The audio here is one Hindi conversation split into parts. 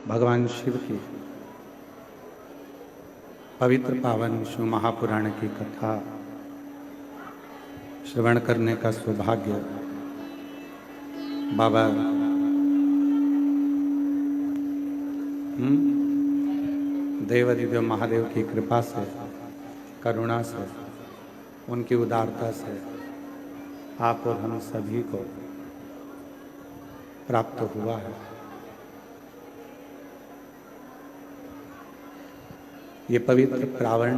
भगवान शिव की पवित्र पावन शिव महापुराण की कथा श्रवण करने का सौभाग्य बाबा देव दिव्य महादेव की कृपा से, करुणा से, उनकी उदारता से आप और हम सभी को प्राप्त हुआ है। ये पवित्र प्रावण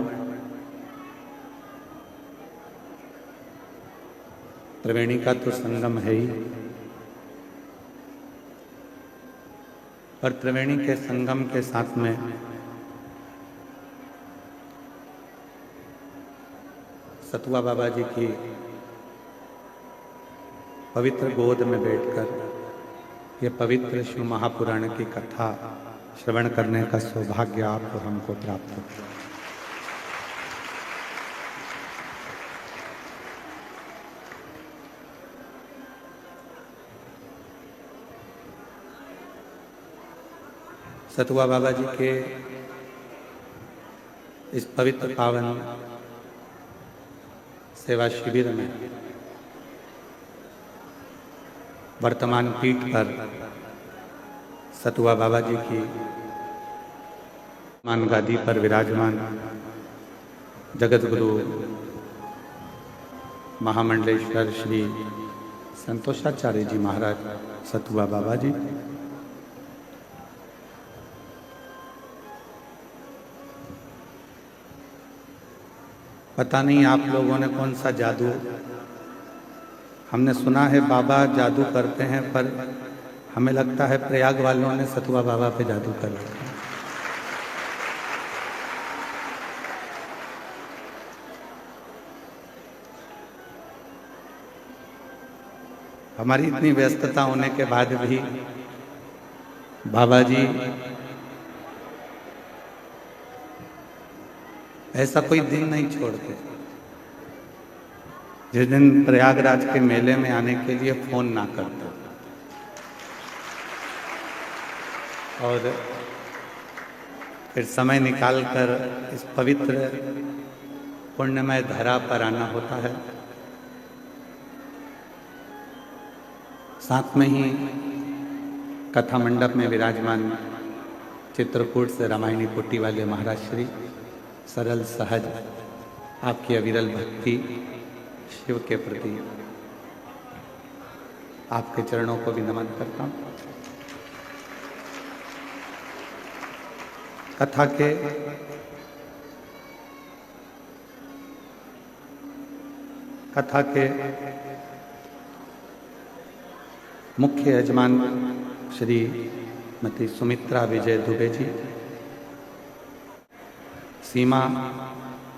त्रिवेणी का तो संगम है ही, पर त्रिवेणी के संगम के साथ में सतुआ बाबा जी की पवित्र गोद में बैठकर ये पवित्र शिव महापुराण की कथा श्रवण करने का सौभाग्य आपको हमको प्राप्त हो। सतुआ बाबा जी के इस पवित्र पावन सेवा शिविर में वर्तमान पीठ पर सतुआ बाबा जी की मान गादी पर विराजमान जगत गुरु महामंडलेश्वर श्री संतोषाचार्य जी महाराज सतुआ बाबा जी, पता नहीं आप लोगों ने कौन सा जादू, हमने सुना है बाबा जादू करते हैं, पर हमें लगता है प्रयाग वालों ने सतुआ बाबा पे जादू कर रखा है। हमारी इतनी व्यस्तता होने के बाद भी बाबा जी ऐसा कोई दिन नहीं छोड़ते जिस दिन प्रयागराज के मेले में आने के लिए फोन ना करते और फिर समय निकालकर इस पवित्र पुण्यमय धरा पर आना होता है। साथ में ही कथा मंडप में विराजमान चित्रकूट से रामायणी पुट्टी वाले महाराज श्री सरल सहज आपकी अविरल भक्ति शिव के प्रति आपके चरणों को भी नमन करता हूँ। कथा के मुख्य यजमान श्रीमती सुमित्रा विजय दुबे जी, सीमा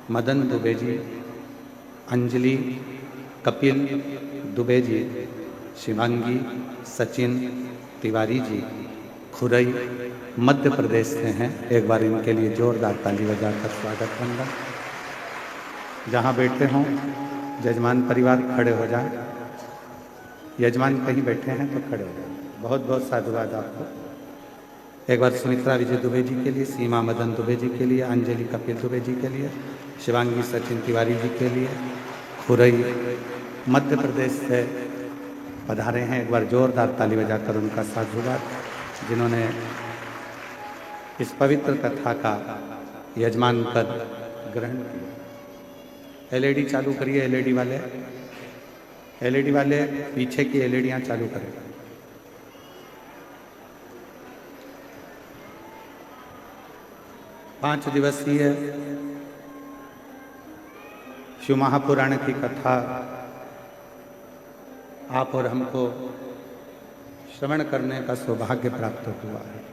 मदन दुबे जी, अंजलि कपिल दुबे जी, शिवांगी सचिन तिवारी जी खुरई मध्य प्रदेश से हैं। एक बार इनके लिए जोरदार ताली बजाकर स्वागत करना। जहाँ बैठे हों यजमान परिवार खड़े हो जाए, यजमान कहीं बैठे हैं तो खड़े हो जाए। बहुत बहुत साधुवाद आपको। एक बार सुमित्रा विजय दुबे जी के लिए, सीमा मदन दुबे जी के लिए, अंजलि कपिल दुबे जी के लिए, शिवांगी सचिन तिवारी जी के लिए, खुरई मध्य प्रदेश से पधारे हैं। एक बार जोरदार ताली बजाकर उनका साधुवाद, जिन्होंने इस पवित्र कथा का यजमान पद ग्रहण किया। एलईडी चालू करिए, एलईडी वाले पीछे की एलईडियाँ चालू करें। पाँच दिवसीय शिव महापुराण की कथा आप और हमको श्रवण करने का सौभाग्य प्राप्त हुआ है।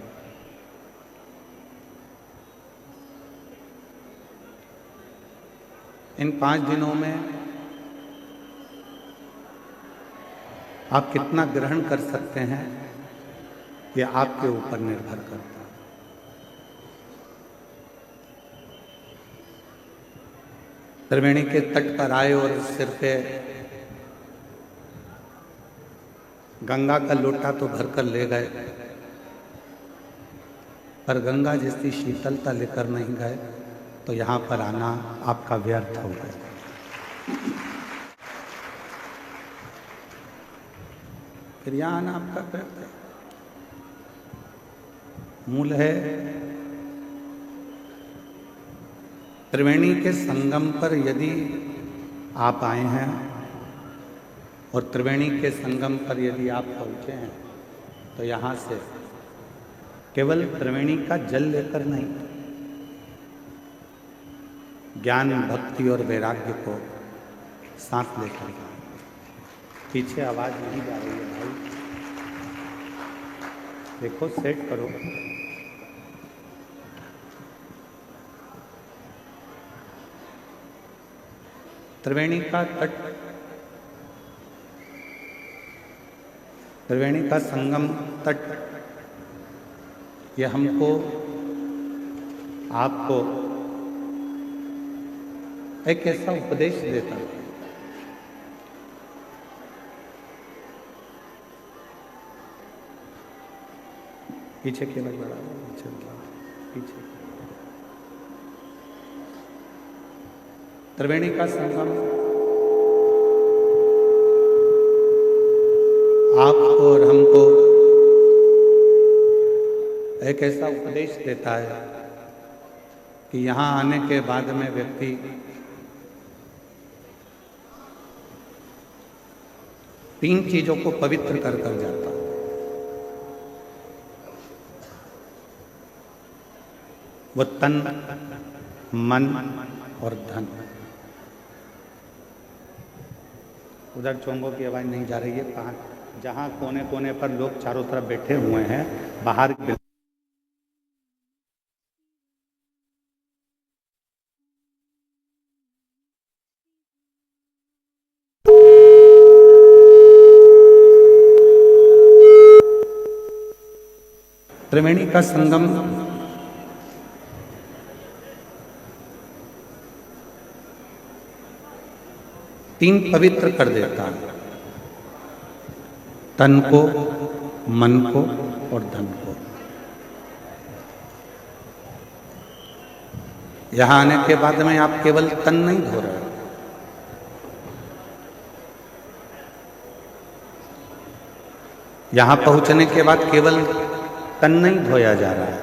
इन 5 दिनों में आप कितना ग्रहण कर सकते हैं, ये आपके ऊपर निर्भर करता है। त्रिवेणी के तट पर आए और सिर पे गंगा का लोटा तो भरकर ले गए, पर गंगा जैसी शीतलता लेकर नहीं गए तो यहाँ पर आना आपका व्यर्थ हो गया। फिर यहाँ आना आपका व्यर्थ है। मूल है त्रिवेणी के संगम पर यदि आप आए हैं और त्रिवेणी के संगम पर यदि आप पहुँचे हैं तो यहाँ से केवल त्रिवेणी का जल लेकर नहीं, ज्ञान भक्ति और वैराग्य को साथ लेकर। पीछे आवाज नहीं जा रही है भाई, देखो सेट करो। त्रिवेणी का तट, त्रिवेणी का संगम तट, यह हमको आपको एक ऐसा उपदेश देता है पीछे केवल बड़ा पीछे त्रिवेणी का संगम आपको और हमको एक ऐसा उपदेश देता है कि यहाँ आने के बाद में व्यक्ति तीन चीजों को पवित्र कर कर जाता है। वो तन, मन और धन। उधर चोंगों की आवाज नहीं जा रही है, कहाँ जहाँ कोने कोने पर लोग चारों तरफ बैठे हुए हैं, बाहर त्रिवेणी का संगम तीन पवित्र कर देता है, तन को, मन को और धन को। यहां आने के बाद में आप केवल तन नहीं धो रहे, यहां पहुंचने के बाद केवल तन नहीं धोया जा रहा है,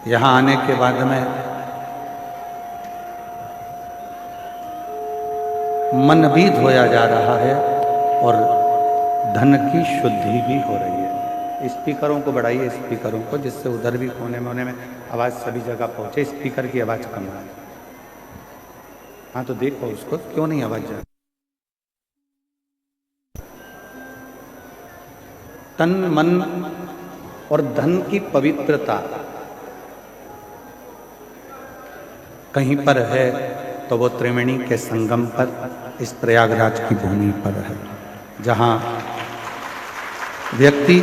यहां आने के बाद में मन भी धोया जा रहा है और धन की शुद्धि भी हो रही है। स्पीकरों को बढ़ाइए, स्पीकरों को, जिससे उधर भी कोने मोने में आवाज़ सभी जगह पहुंचे। स्पीकर की आवाज़ कम है। हाँ तो देखो उसको, क्यों नहीं आवाज़ जा। तन, मन और धन की पवित्रता कहीं पर है तो वो त्रिवेणी के संगम पर, इस प्रयागराज की भूमि पर है, जहां व्यक्ति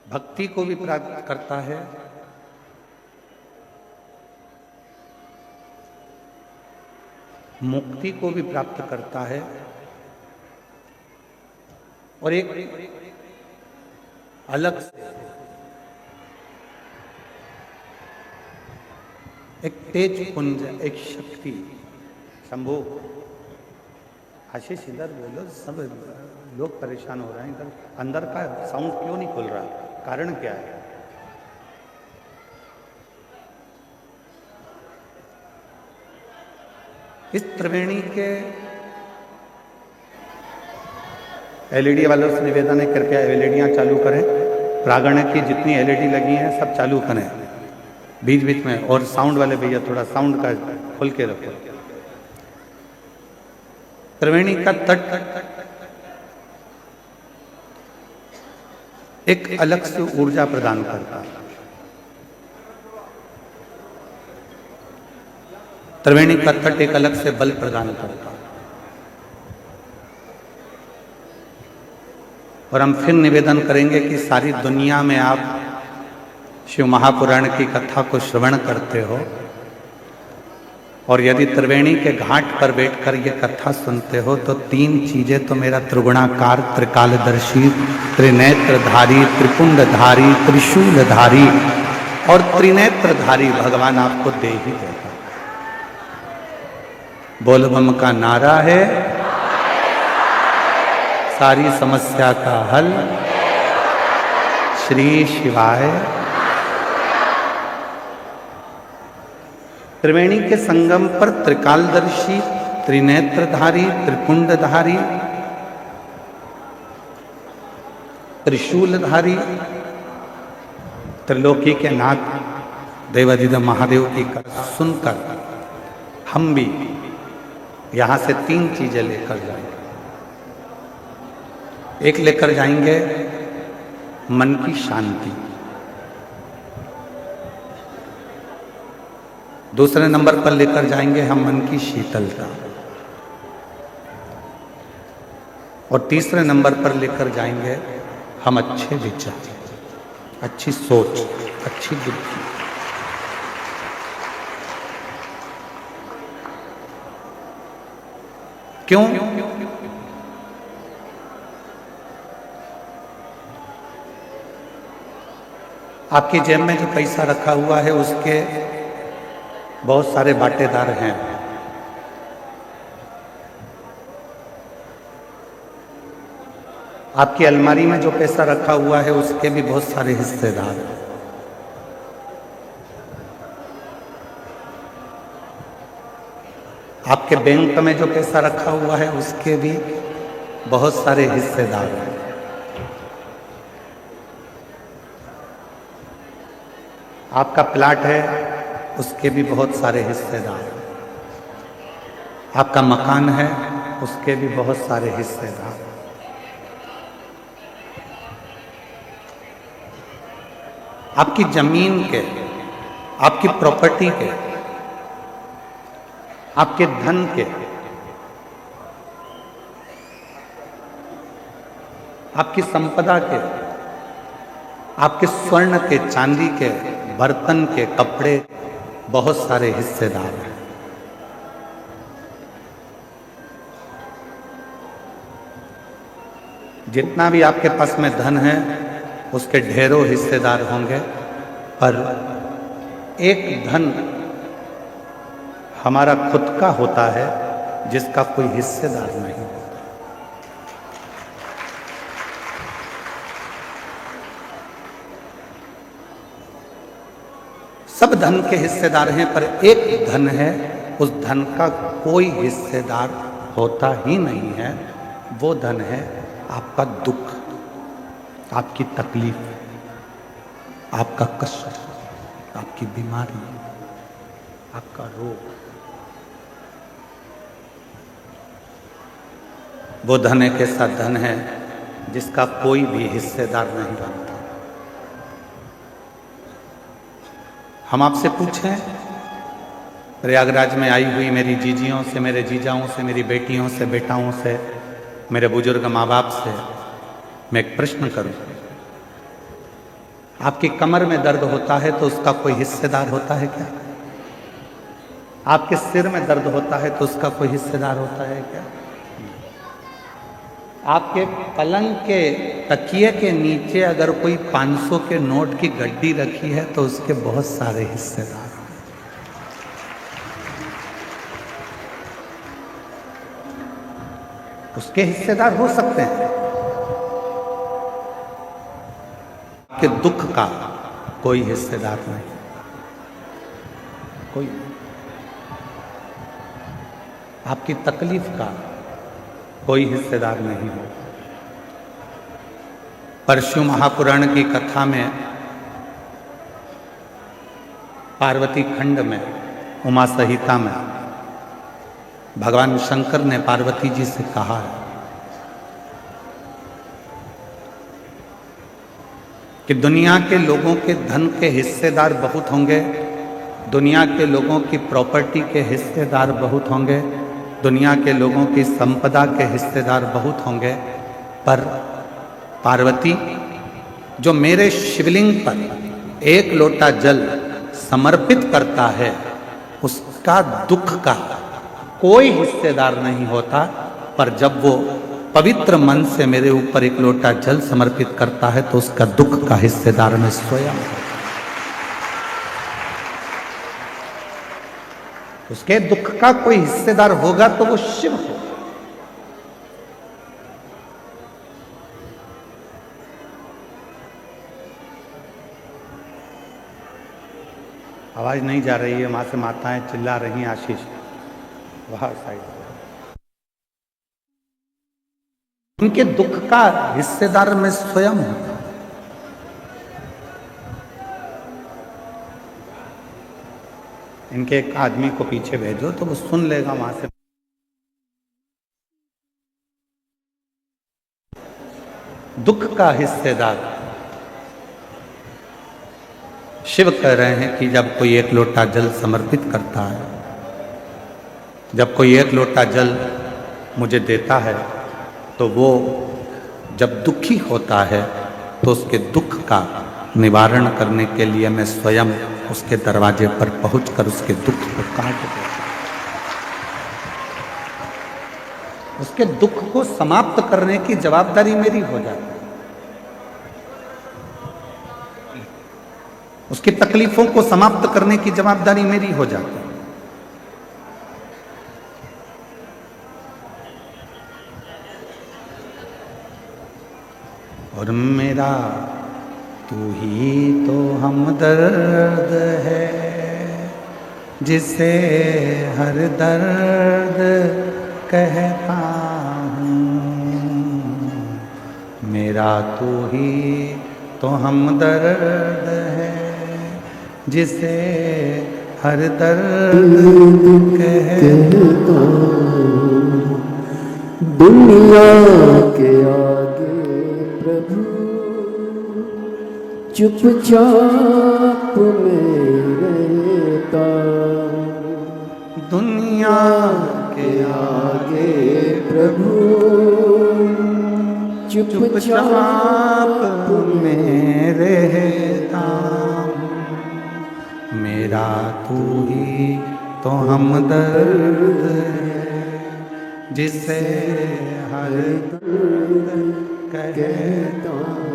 भक्ति को भी प्राप्त करता है, मुक्ति को भी प्राप्त करता है और एक अलग से एक तेज पुंज, एक शक्ति। शंभू, आशीष इधर बोलो, सब लोग परेशान हो रहे हैं। इधर अंदर का साउंड क्यों नहीं खुल रहा, कारण क्या है? इस त्रिवेणी के एलईडी वालों से निवेदन है, कृपया एलईडियां चालू करें। प्रांगण की जितनी एलईडी लगी हैं सब चालू करें बीच बीच में, और साउंड वाले भैया थोड़ा साउंड का खोल के रखो। त्रिवेणी का तट एक अलग से ऊर्जा प्रदान करता है। त्रिवेणी का तट एक अलग से बल प्रदान करता है। और हम फिर निवेदन करेंगे कि सारी दुनिया में आप शिव महापुराण की कथा को श्रवण करते हो, और यदि त्रिवेणी के घाट पर बैठकर ये कथा सुनते हो तो तीन चीजें तो मेरा त्रिगुणाकार, त्रिकालदर्शी, त्रिनेत्रधारी, त्रिपुंडधारी, त्रिशूलधारी और त्रिनेत्रधारी भगवान आपको दे ही देगा। बोलबम का नारा है, सारी समस्या का हल श्री शिवाय। त्रिवेणी के संगम पर त्रिकालदर्शी, त्रिनेत्रधारी, त्रिपुंडधारी, त्रिशूलधारी, त्रिलोकी के नाथ देवाधिदेव महादेव की कथा सुनकर हम भी यहां से तीन चीजें लेकर जाएंगे। एक लेकर जाएंगे मन की शांति, दूसरे नंबर पर लेकर जाएंगे हम मन की शीतलता, और तीसरे नंबर पर लेकर जाएंगे हम अच्छे विचार, अच्छी सोच, अच्छी बुद्धि। क्यों? आपकी जेब में जो पैसा रखा हुआ है उसके बहुत सारे बाटेदार हैं। आपकी अलमारी में जो पैसा रखा हुआ है उसके भी बहुत सारे हिस्सेदार हैं। आपके बैंक में जो पैसा रखा हुआ है उसके भी बहुत सारे हिस्सेदार हैं। आपका प्लाट है उसके भी बहुत सारे हिस्सेदार हैं। आपका मकान है उसके भी बहुत सारे हिस्सेदार। आपकी जमीन के, आपकी प्रॉपर्टी के, आपके धन के, आपकी संपदा के, आपके स्वर्ण के, चांदी के, बर्तन के, कपड़े, बहुत सारे हिस्सेदार हैं। जितना भी आपके पास में धन है उसके ढेरों हिस्सेदार होंगे, पर एक धन हमारा खुद का होता है जिसका कोई हिस्सेदार नहीं होता। सब धन के हिस्सेदार हैं, पर एक धन है, उस धन का कोई हिस्सेदार होता ही नहीं है। वो धन है आपका दुख, आपकी तकलीफ, आपका कष्ट, आपकी बीमारी, आपका रोग। वो धन एक ऐसा धन है जिसका कोई भी हिस्सेदार नहीं बनता। हम आपसे पूछें, प्रयागराज में आई हुई मेरी जीजियों से, मेरे जीजाओं से, मेरी बेटियों से, बेटाओं से, मेरे बुजुर्ग माँ बाप से मैं एक प्रश्न करूं, आपकी कमर में दर्द होता है तो उसका कोई हिस्सेदार होता है क्या? आपके सिर में दर्द होता है तो उसका कोई हिस्सेदार होता है क्या? आपके पलंग के तकिए के नीचे अगर कोई 500 के नोट की गड्डी रखी है तो उसके बहुत सारे हिस्सेदार हैं। उसके हिस्सेदार हो सकते हैं। आपके दुख का कोई हिस्सेदार नहीं, कोई। आपकी तकलीफ का कोई हिस्सेदार नहीं हो। परशु महापुराण की कथा में पार्वती खंड में, उमा संहिता में भगवान शंकर ने पार्वती जी से कहा है कि दुनिया के लोगों के धन के हिस्सेदार बहुत होंगे, दुनिया के लोगों की प्रॉपर्टी के हिस्सेदार बहुत होंगे, दुनिया के लोगों की संपदा के हिस्सेदार बहुत होंगे, पर पार्वती जो मेरे शिवलिंग पर एक लोटा जल समर्पित करता है उसका उसका दुख का कोई हिस्सेदार नहीं होता, पर जब वो पवित्र मन से मेरे ऊपर एक लोटा जल समर्पित करता है तो उसका दुख का हिस्सेदार मैं स्वयं हूं। उसके दुख का कोई हिस्सेदार होगा तो वो शिव हो। आवाज नहीं जा रही है, वहां से माताएं चिल्ला रही हैं, आशीष वहां साइड। उनके दुख का हिस्सेदार मैं स्वयं हूं। इनके एक आदमी को पीछे भेजो तो वो सुन लेगा वहां से। दुख का हिस्सेदार शिव कह रहे हैं कि जब कोई एक लोटा जल समर्पित करता है, जब कोई एक लोटा जल मुझे देता है, तो वो जब दुखी होता है तो उसके दुख का निवारण करने के लिए मैं स्वयं उसके दरवाजे पर पहुंचकर उसके दुख को काट देता हूं। उसके दुख को समाप्त करने की जवाबदारी मेरी हो जाती है। उसकी तकलीफों को समाप्त करने की जवाबदारी मेरी हो जाती है। और मेरा तू ही तो हमदर्द है, जिसे हर दर्द कहता हूँ। मेरा तू ही तो हमदर्द है, जिसे हर दर्द कहता हूँ। दुनिया के आगे प्रभु चुपचाप में रहता, दुनिया के आगे प्रभु चुपचाप में रहता। मेरा तू ही तो हमदर्द है, जिसे हर दर्द कहता हूँ।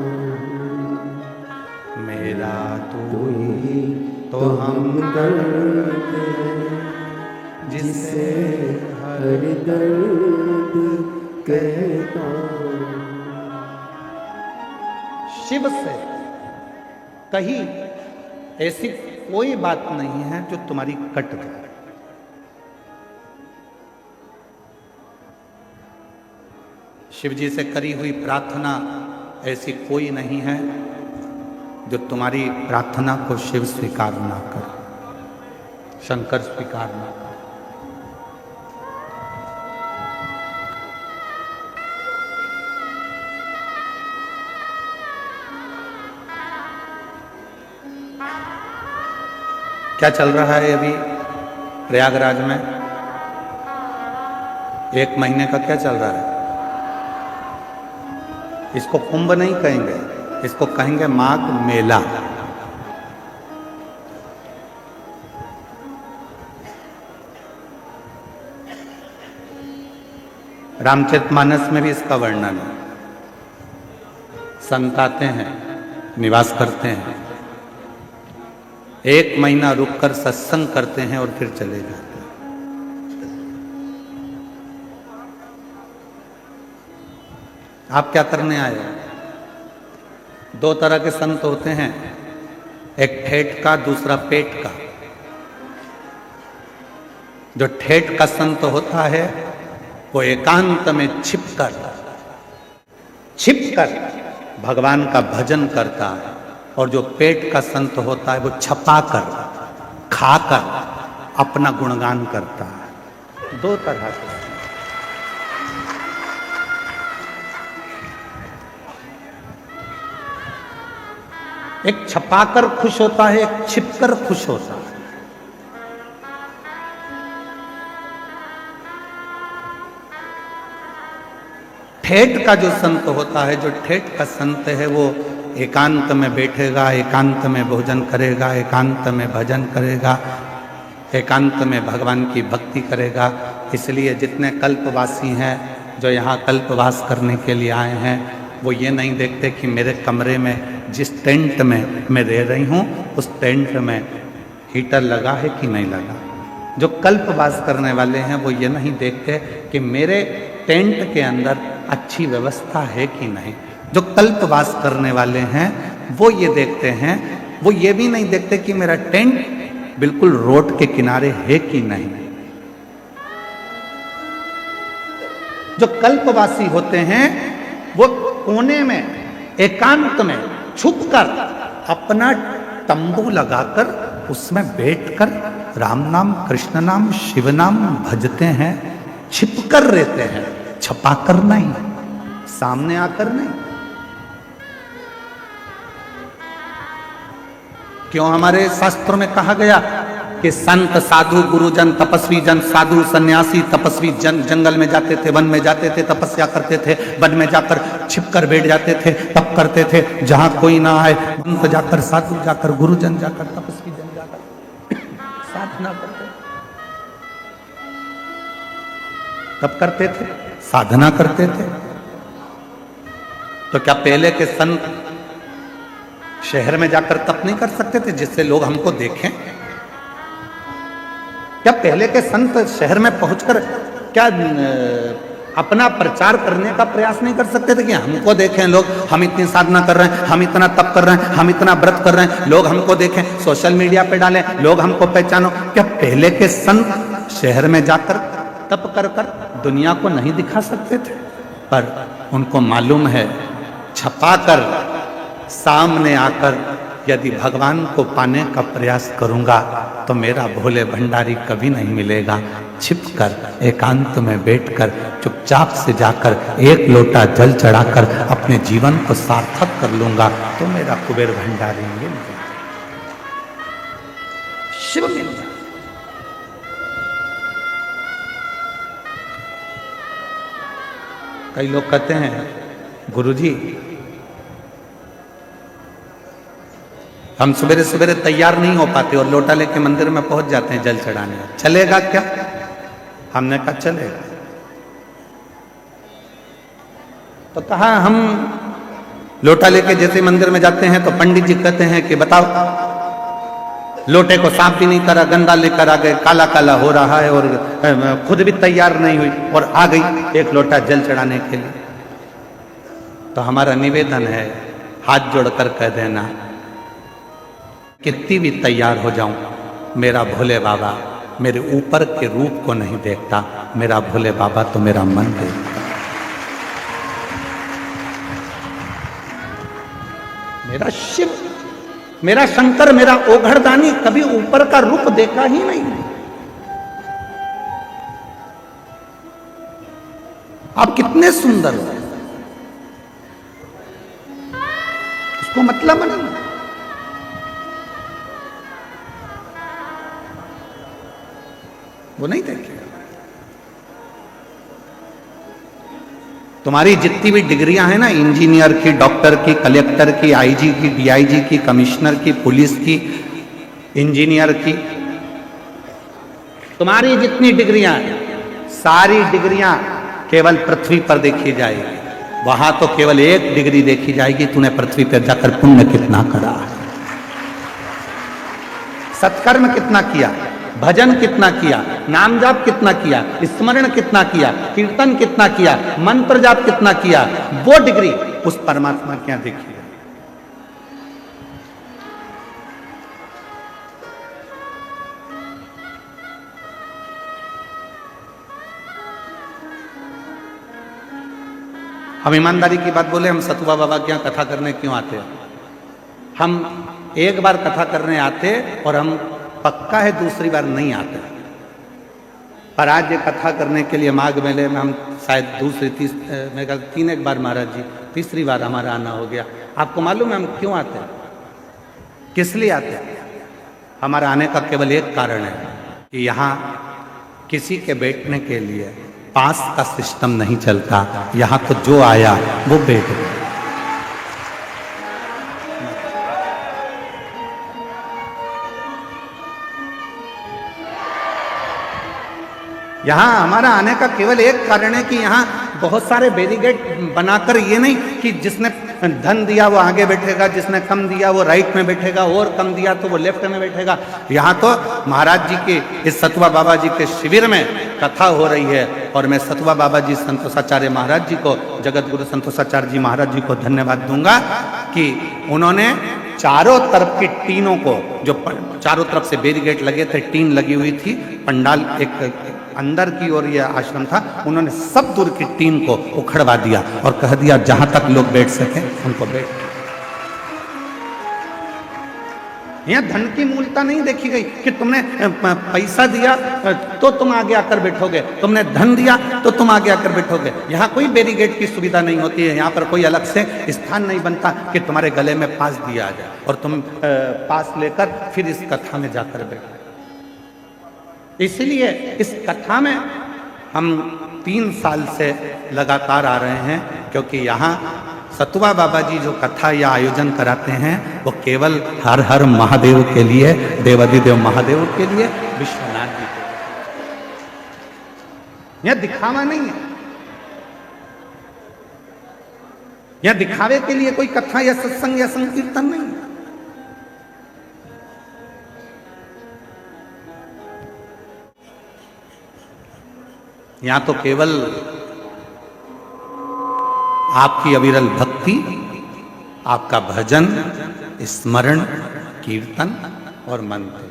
मेरा तू ही तो हमदर्द है, जिसे हर दर्द कहता हूँ। शिव से कहीं ऐसी कोई बात नहीं है जो तुम्हारी कट जाए। शिव जी से करी हुई प्रार्थना ऐसी कोई नहीं है जो तुम्हारी प्रार्थना को शिव स्वीकार ना करे, शंकर स्वीकार ना करे। क्या चल रहा है अभी प्रयागराज में? 1 महीने का क्या चल रहा है? इसको कुंभ नहीं कहेंगे, इसको कहेंगे माघ मेला। रामचरितमानस में भी इसका वर्णन है। संत आते हैं, निवास करते हैं, 1 महीना रुककर सत्संग करते हैं और फिर चले जाते हैं। आप क्या करने आए हो? 2 तरह के संत होते हैं, एक ठेठ का, दूसरा पेट का। जो ठेठ का संत होता है वो एकांत में छिपकर भगवान का भजन करता है, और जो पेट का संत होता है वो छपाकर, खाकर अपना गुणगान करता है। 2 तरह के। एक छपाकर खुश होता है, एक छिपकर खुश होता है। ठेठ का जो संत होता है, जो ठेठ का संत है, वो एकांत में बैठेगा, एकांत में भोजन करेगा, एकांत में भजन करेगा, एकांत में भगवान की भक्ति करेगा। इसलिए जितने कल्पवासी हैं जो यहाँ कल्पवास करने के लिए आए हैं, वो ये नहीं देखते कि मेरे कमरे में जिस टेंट में मैं रह रही हूँ उस टेंट में हीटर लगा है कि नहीं लगा। जो कल्पवास करने वाले हैं वो ये नहीं देखते कि मेरे टेंट के अंदर अच्छी व्यवस्था है कि नहीं। जो कल्पवास करने वाले हैं वो ये देखते हैं, वो ये भी नहीं देखते कि मेरा टेंट बिल्कुल रोड के किनारे है कि नहीं। जो कल्पवासी होते हैं वो कोने में एकांत में छुपकर अपना तंबू लगाकर उसमें बैठकर राम नाम, कृष्ण नाम, शिव नाम भजते हैं। छिपकर रहते हैं, छपाकर नहीं, सामने आकर नहीं। क्यों हमारे शास्त्रों में कहा गया कि संत, साधु, गुरुजन, तपस्वी जन, साधु, सन्यासी, तपस्वी जन जंगल में जाते थे, वन में जाते थे, तपस्या करते थे, वन में जाकर छिपकर बैठ जाते थे, तप करते थे। जहां कोई ना आए, संत जाकर, साधु जाकर, गुरुजन जाकर, तपस्वी जन जाकर साधना करते, तप करते थे, साधना करते थे। तो क्या पहले के संत शहर में जाकर तप नहीं कर सकते थे जिससे लोग हमको देखें? क्या पहले के संत शहर में पहुंचकर क्या अपना प्रचार करने का प्रयास नहीं कर सकते थे कि हमको देखें लोग, हम इतनी साधना कर रहे हैं, हम इतना तप कर रहे हैं, हम इतना व्रत कर रहे हैं, लोग हमको देखें, सोशल मीडिया पे डालें, लोग हमको पहचानो? क्या पहले के संत शहर में जाकर तप कर कर दुनिया को नहीं दिखा सकते थे? पर उनको मालूम है, छपाकर सामने आकर यदि भगवान को पाने का प्रयास करूंगा तो मेरा भोले भंडारी कभी नहीं मिलेगा। छिपकर एकांत में बैठकर चुपचाप से जाकर एक लोटा जल चढ़ाकर अपने जीवन को सार्थक कर लूंगा तो मेरा कुबेर भंडारी मिल जाए, शिव मिल जाए। कई लोग कहते हैं गुरुजी हम सवेरे सवेरे तैयार नहीं हो पाते और लोटा लेके मंदिर में पहुंच जाते हैं जल चढ़ाने, चलेगा क्या? हमने कहा चलेगा। तो कहा हम लोटा लेके जैसे मंदिर में जाते हैं तो पंडित जी कहते हैं कि बताओ, लोटे को साफ भी नहीं करा, गंदा लेकर आ गए, काला काला हो रहा है और खुद भी तैयार नहीं हुई और आ गई एक लोटा जल चढ़ाने के लिए। तो हमारा निवेदन है, हाथ जोड़कर कह देना, कितनी भी तैयार हो जाऊं, मेरा भोले बाबा मेरे ऊपर के रूप को नहीं देखता, मेरा भोले बाबा तो मेरा मन देखता। मेरा शिव, मेरा शंकर, मेरा ओघड़दानी कभी ऊपर का रूप देखा ही नहीं। आप कितने सुंदर हो, उसको मतलब नहीं। वो नहीं देखेगा। तुम्हारी जितनी भी डिग्रियां हैं ना, इंजीनियर की, डॉक्टर की, कलेक्टर की, आईजी की, डीआईजी की, कमिश्नर की, पुलिस की, इंजीनियर की, तुम्हारी जितनी डिग्रियां हैं, सारी डिग्रियां केवल पृथ्वी पर देखी जाएगी। वहां तो केवल एक डिग्री देखी जाएगी, तूने पृथ्वी पर जाकर पुण्य कितना करा, सत्कर्म कितना किया, भजन कितना किया, नाम जाप कितना किया, स्मरण कितना किया, कीर्तन कितना किया, मंत्र जाप कितना किया, वो डिग्री उस परमात्मा क्या देखी। हम ईमानदारी की बात बोले, हम सतुआ बाबा के यहाँ कथा करने क्यों आते हैं? हम एक बार कथा करने आते और हम पक्का है दूसरी बार नहीं आते। पर आज ये कथा करने के लिए माघ मेले में हम शायद मैं कहता 3 एक बार महाराज जी, तीसरी बार हमारा आना हो गया। आपको मालूम है हम क्यों आते हैं, किस लिए आते हैं? हमारा आने का केवल एक कारण है कि यहाँ किसी के बैठने के लिए पास का सिस्टम नहीं चलता। यहाँ तो जो आया वो बैठ गया। यहाँ हमारा आने का केवल एक कारण है कि यहाँ बहुत सारे बैरिकेड बनाकर, ये नहीं कि जिसने धन दिया वो आगे बैठेगा, जिसने कम दिया वो राइट में बैठेगा, और कम दिया तो वो लेफ्ट में बैठेगा। यहाँ तो महाराज जी के, इस सतुआ बाबा जी के शिविर में कथा हो रही है, और मैं सतुआ बाबा जी संतोषाचार्य महाराज जी को, जगत गुरु संतोषाचार्य जी महाराज जी को धन्यवाद दूंगा कि उन्होंने चारों तरफ की टीनों को, जो चारों तरफ से बैरिकेड लगे थे, टीन लगी हुई थी, पंडाल एक अंदर की ओर यह आश्रम था, उन्होंने सब दूर की टीन को उखड़वा दिया और कह दिया जहां तक लोग बैठ सके उनको बैठ। यहां धन की मूलता नहीं देखी गई कि तुमने पैसा दिया तो तुम आगे आकर बैठोगे, तुमने धन दिया तो तुम आगे आकर बैठोगे। यहाँ कोई बैरिकेड की सुविधा नहीं होती है, यहाँ पर कोई अलग से स्थान नहीं बनता कि तुम्हारे गले में पास दिया जाए और तुम पास लेकर फिर इस कथा में जाकर बैठो। इसलिए इस कथा में हम 3 साल से लगातार आ रहे हैं, क्योंकि यहाँ सतुआ बाबा जी जो कथा या आयोजन कराते हैं वो केवल हर हर महादेव के लिए, देवाधिदेव महादेव के लिए, विश्वनाथ जी के लिए। यह दिखावा नहीं है, यह दिखावे के लिए कोई कथा या सत्संग या संकीर्तन नहीं है। यहां तो केवल आपकी अविरल भक्ति, आपका भजन, स्मरण, कीर्तन और मंत्र।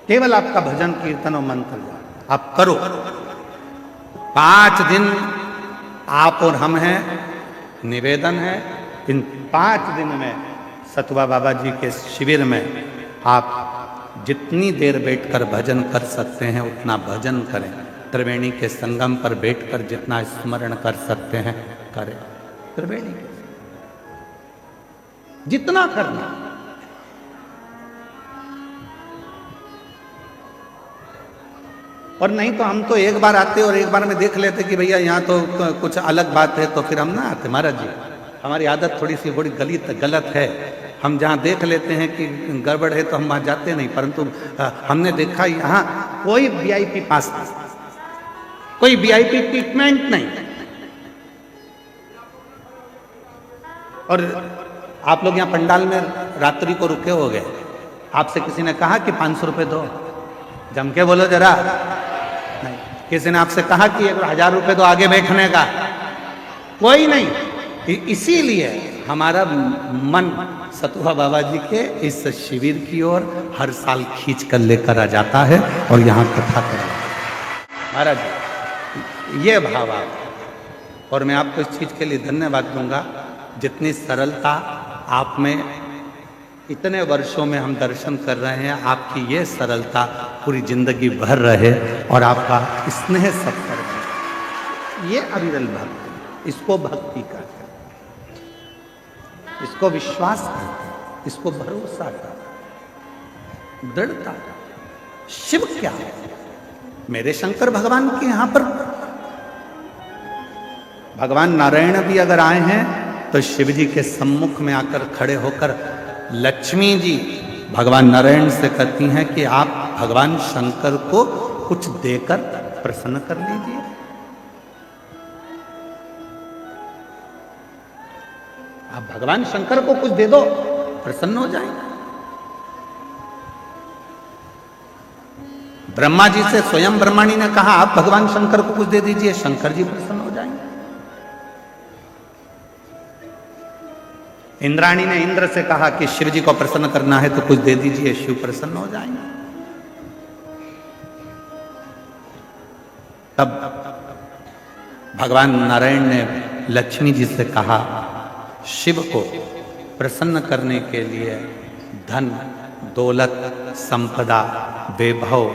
केवल आपका भजन, कीर्तन और मंत्र आप करो। 5 दिन आप और हम हैं, निवेदन है इन 5 दिन में सतुआ बाबा जी के शिविर में आप जितनी देर बैठकर भजन कर सकते हैं उतना भजन करें। त्रिवेणी के संगम पर बैठकर जितना स्मरण कर सकते हैं करें। त्रिवेणी के जितना करना। और नहीं तो हम तो एक बार आते और एक बार में देख लेते कि भैया यहाँ तो कुछ अलग बात है, तो फिर हम ना आते। महाराज जी, हमारी आदत थोड़ी सी बड़ी गलत है। हम जहाँ देख लेते हैं कि गड़बड़ है तो हम वहाँ जाते नहीं, परंतु हमने देखा यहाँ कोई वीआईपी पास नहीं, कोई वीआईपी ट्रीटमेंट नहीं। और आप लोग यहाँ पंडाल में रात्रि को रुके हो गए, आपसे किसी ने कहा कि 500 रुपये दो, जम के बोलो जरा। नहीं, किसी ने आपसे कहा कि 1000 रुपये दो आगे बैठने का, कोई नहीं। इसीलिए हमारा मन सतुआ बाबा जी के इस शिविर की ओर हर साल खींच कर लेकर आ जाता है और यहाँ कथा करा। महाराज ये भाव आप, और मैं आपको इस चीज़ के लिए धन्यवाद दूंगा, जितनी सरलता आप में इतने वर्षों में हम दर्शन कर रहे हैं, आपकी ये सरलता पूरी जिंदगी भर रहे और आपका स्नेह सत्कार, ये अविरल भक्ति, इसको भक्ति कहते हैं, इसको विश्वास कहते हैं, इसको भरोसा कहते हैं, दृढ़ता। शिव क्या है? मेरे शंकर भगवान के यहां पर भगवान नारायण भी अगर आए हैं तो शिव जी के सम्मुख में आकर खड़े होकर लक्ष्मी जी भगवान नारायण से कहती हैं कि आप भगवान शंकर को कुछ देकर प्रसन्न कर लीजिए। आप भगवान शंकर को कुछ दे दो, प्रसन्न हो जाएंगे। ब्रह्मा जी से स्वयं ब्रह्माणी ने कहा आप भगवान शंकर को कुछ दे दीजिए, शंकर जी प्रसन्न हो जाएंगे। इंद्राणी ने इंद्र से कहा कि शिव जी को प्रसन्न करना है तो कुछ दे दीजिए, शिव प्रसन्न हो जाएंगे। तब भगवान नारायण ने लक्ष्मी जी से कहा शिव को प्रसन्न करने के लिए धन, दौलत, संपदा, वैभव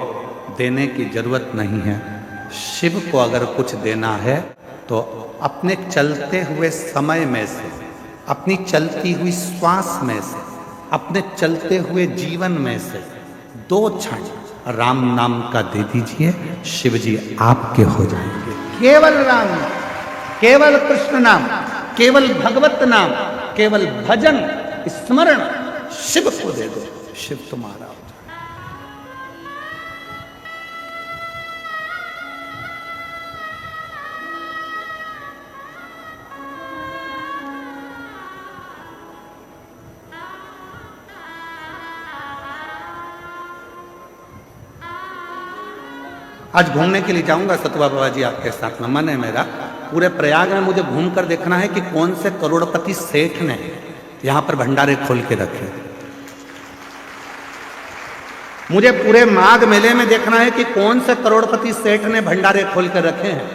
देने की जरूरत नहीं है। शिव को अगर कुछ देना है तो अपने चलते हुए समय में से, अपनी चलती हुई श्वास में से, अपने चलते हुए जीवन में से 2 क्षण राम नाम का दे दीजिए, शिव जी आपके हो जाएंगे। केवल राम, केवल कृष्ण नाम, केवल भगवत नाम, केवल भजन, स्मरण, शिव को दे दो, शिव तुम्हारा हो जाए। आज घूमने के लिए जाऊंगा सतुआ बाबा जी आपके साथ में, मन है मेरा। पूरे प्रयाग में मुझे घूमकर देखना है कि कौन से करोड़पति सेठ ने यहां पर भंडारे खोल के रखे। मुझे पूरे माघ मेले में देखना है कि कौन से करोड़पति सेठ ने भंडारे खोल के रखे हैं।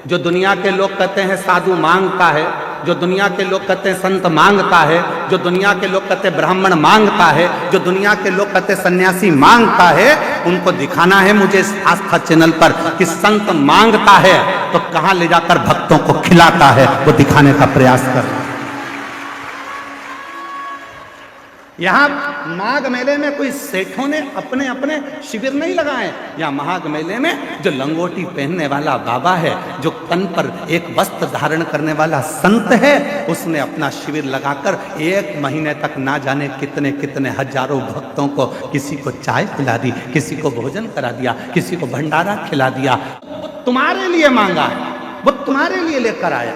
जो दुनिया के लोग कहते हैं साधु मांगता है, जो दुनिया के लोग कहते हैं संत मांगता है, जो दुनिया के लोग कहते हैं ब्राह्मण मांगता है, जो दुनिया के लोग कहते हैं सन्यासी मांगता है, उनको दिखाना है मुझे इस आस्था चैनल पर कि संत मांगता है तो कहां ले जाकर भक्तों को खिलाता है, वो दिखाने का प्रयास कर। यहां माघ मेले में कोई सेठों ने अपने अपने शिविर नहीं लगाए। यहाँ माघ मेले में जो लंगोटी पहनने वाला बाबा है, जो तन पर एक वस्त्र धारण करने वाला संत है, उसने अपना शिविर लगाकर 1 महीने तक ना जाने कितने कितने हजारों भक्तों को, किसी को चाय पिला दी, किसी को भोजन करा दिया, किसी को भंडारा खिला दिया। वो तुम्हारे लिए मांगा है, वो तुम्हारे लिए लेकर आया।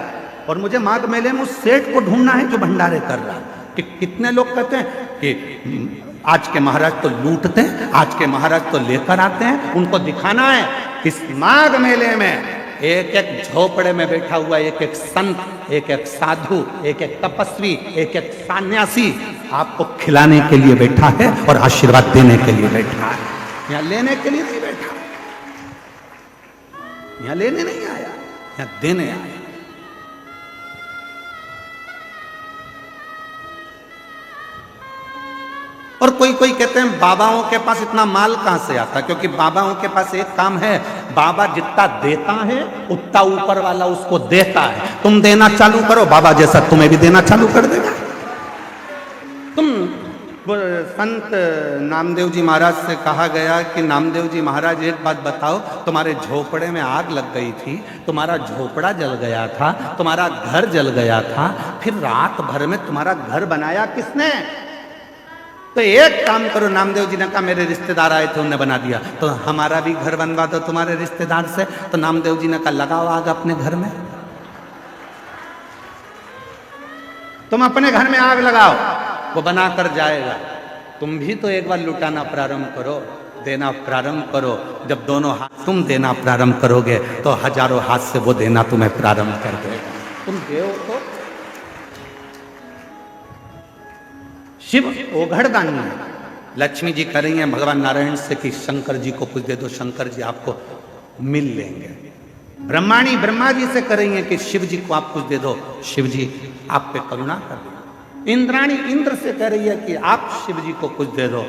और मुझे माघ मेले में उस सेठ को ढूंढना है जो भंडारे कर रहा है। कि कितने लोग कहते हैं कि आज के महाराज तो लूटते हैं, आज के महाराज तो लेकर आते हैं। उनको दिखाना है इस माघ मेले में एक एक झोपड़े में बैठा हुआ एक एक संत, एक एक साधु, एक एक तपस्वी, एक एक सन्यासी आपको खिलाने के लिए बैठा है और आशीर्वाद देने के लिए बैठा है। यहाँ लेने के लिए नहीं बैठा, यहाँ लेने नहीं आया, यहाँ देने आया। और कोई कोई कहते हैं बाबाओं के पास इतना माल कहां से आता, क्योंकि बाबाओं के पास एक काम है, बाबा जितना देता है उतना ऊपर वाला उसको देता है। तुम देना चालू करो, बाबा जैसा तुम्हें भी देना चालू कर देगा। तुम संत नामदेव जी महाराज से कहा गया कि नामदेव जी महाराज एक बात बताओ, तुम्हारे झोपड़े में आग लग गई थी, तुम्हारा झोपड़ा जल गया था, तुम्हारा घर जल गया था, फिर रात भर में तुम्हारा घर बनाया किसने? तो एक काम करो, नामदेव जी ने कहा मेरे रिश्तेदार आए थे उन्होंने बना दिया, तो हमारा भी घर बनवा दो तुम्हारे रिश्तेदार से। तो नामदेव जी ने कहा लगाओ आग अपने घर में, तुम अपने घर में आग लगाओ, वो बना कर जाएगा। तुम भी तो एक बार लुटाना प्रारंभ करो, देना प्रारंभ करो। जब दोनों हाथ तुम देना प्रारंभ करोगे तो हजारों हाथ से वो देना तुम्हें प्रारंभ कर देगा। तुम देव तो शिव ओघड़दानी है। लक्ष्मी जी कह रही हैं भगवान नारायण से कि शंकर जी को कुछ दे दो, शंकर जी आपको मिल लेंगे। ब्रह्माणी ब्रह्मा जी से कह रही हैं कि शिव जी को आप कुछ दे दो, शिव जी आप पे करुणा कर दो। इंद्राणी इंद्र से कह रही है कि आप शिव जी को कुछ दे दो।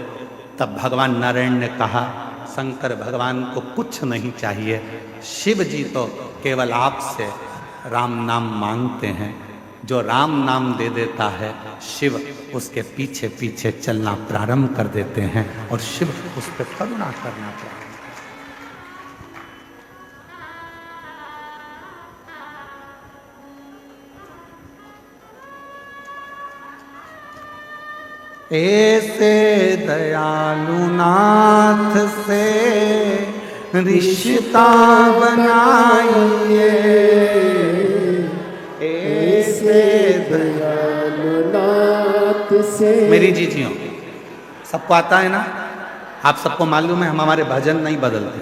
तब भगवान नारायण ने कहा शंकर भगवान को कुछ नहीं चाहिए, शिव जी तो केवल आपसे राम नाम मांगते हैं। जो राम नाम दे देता है शिव उसके पीछे पीछे चलना प्रारंभ कर देते हैं और शिव उस पर करुणा करना प्रारंभ। ऐसे दयालु नाथ से रिश्ता बनाइए, ऐसे दयालु नाथ से। मेरी जीजियों सबको आता है ना, आप सबको मालूम है हम हमारे भजन नहीं बदलते।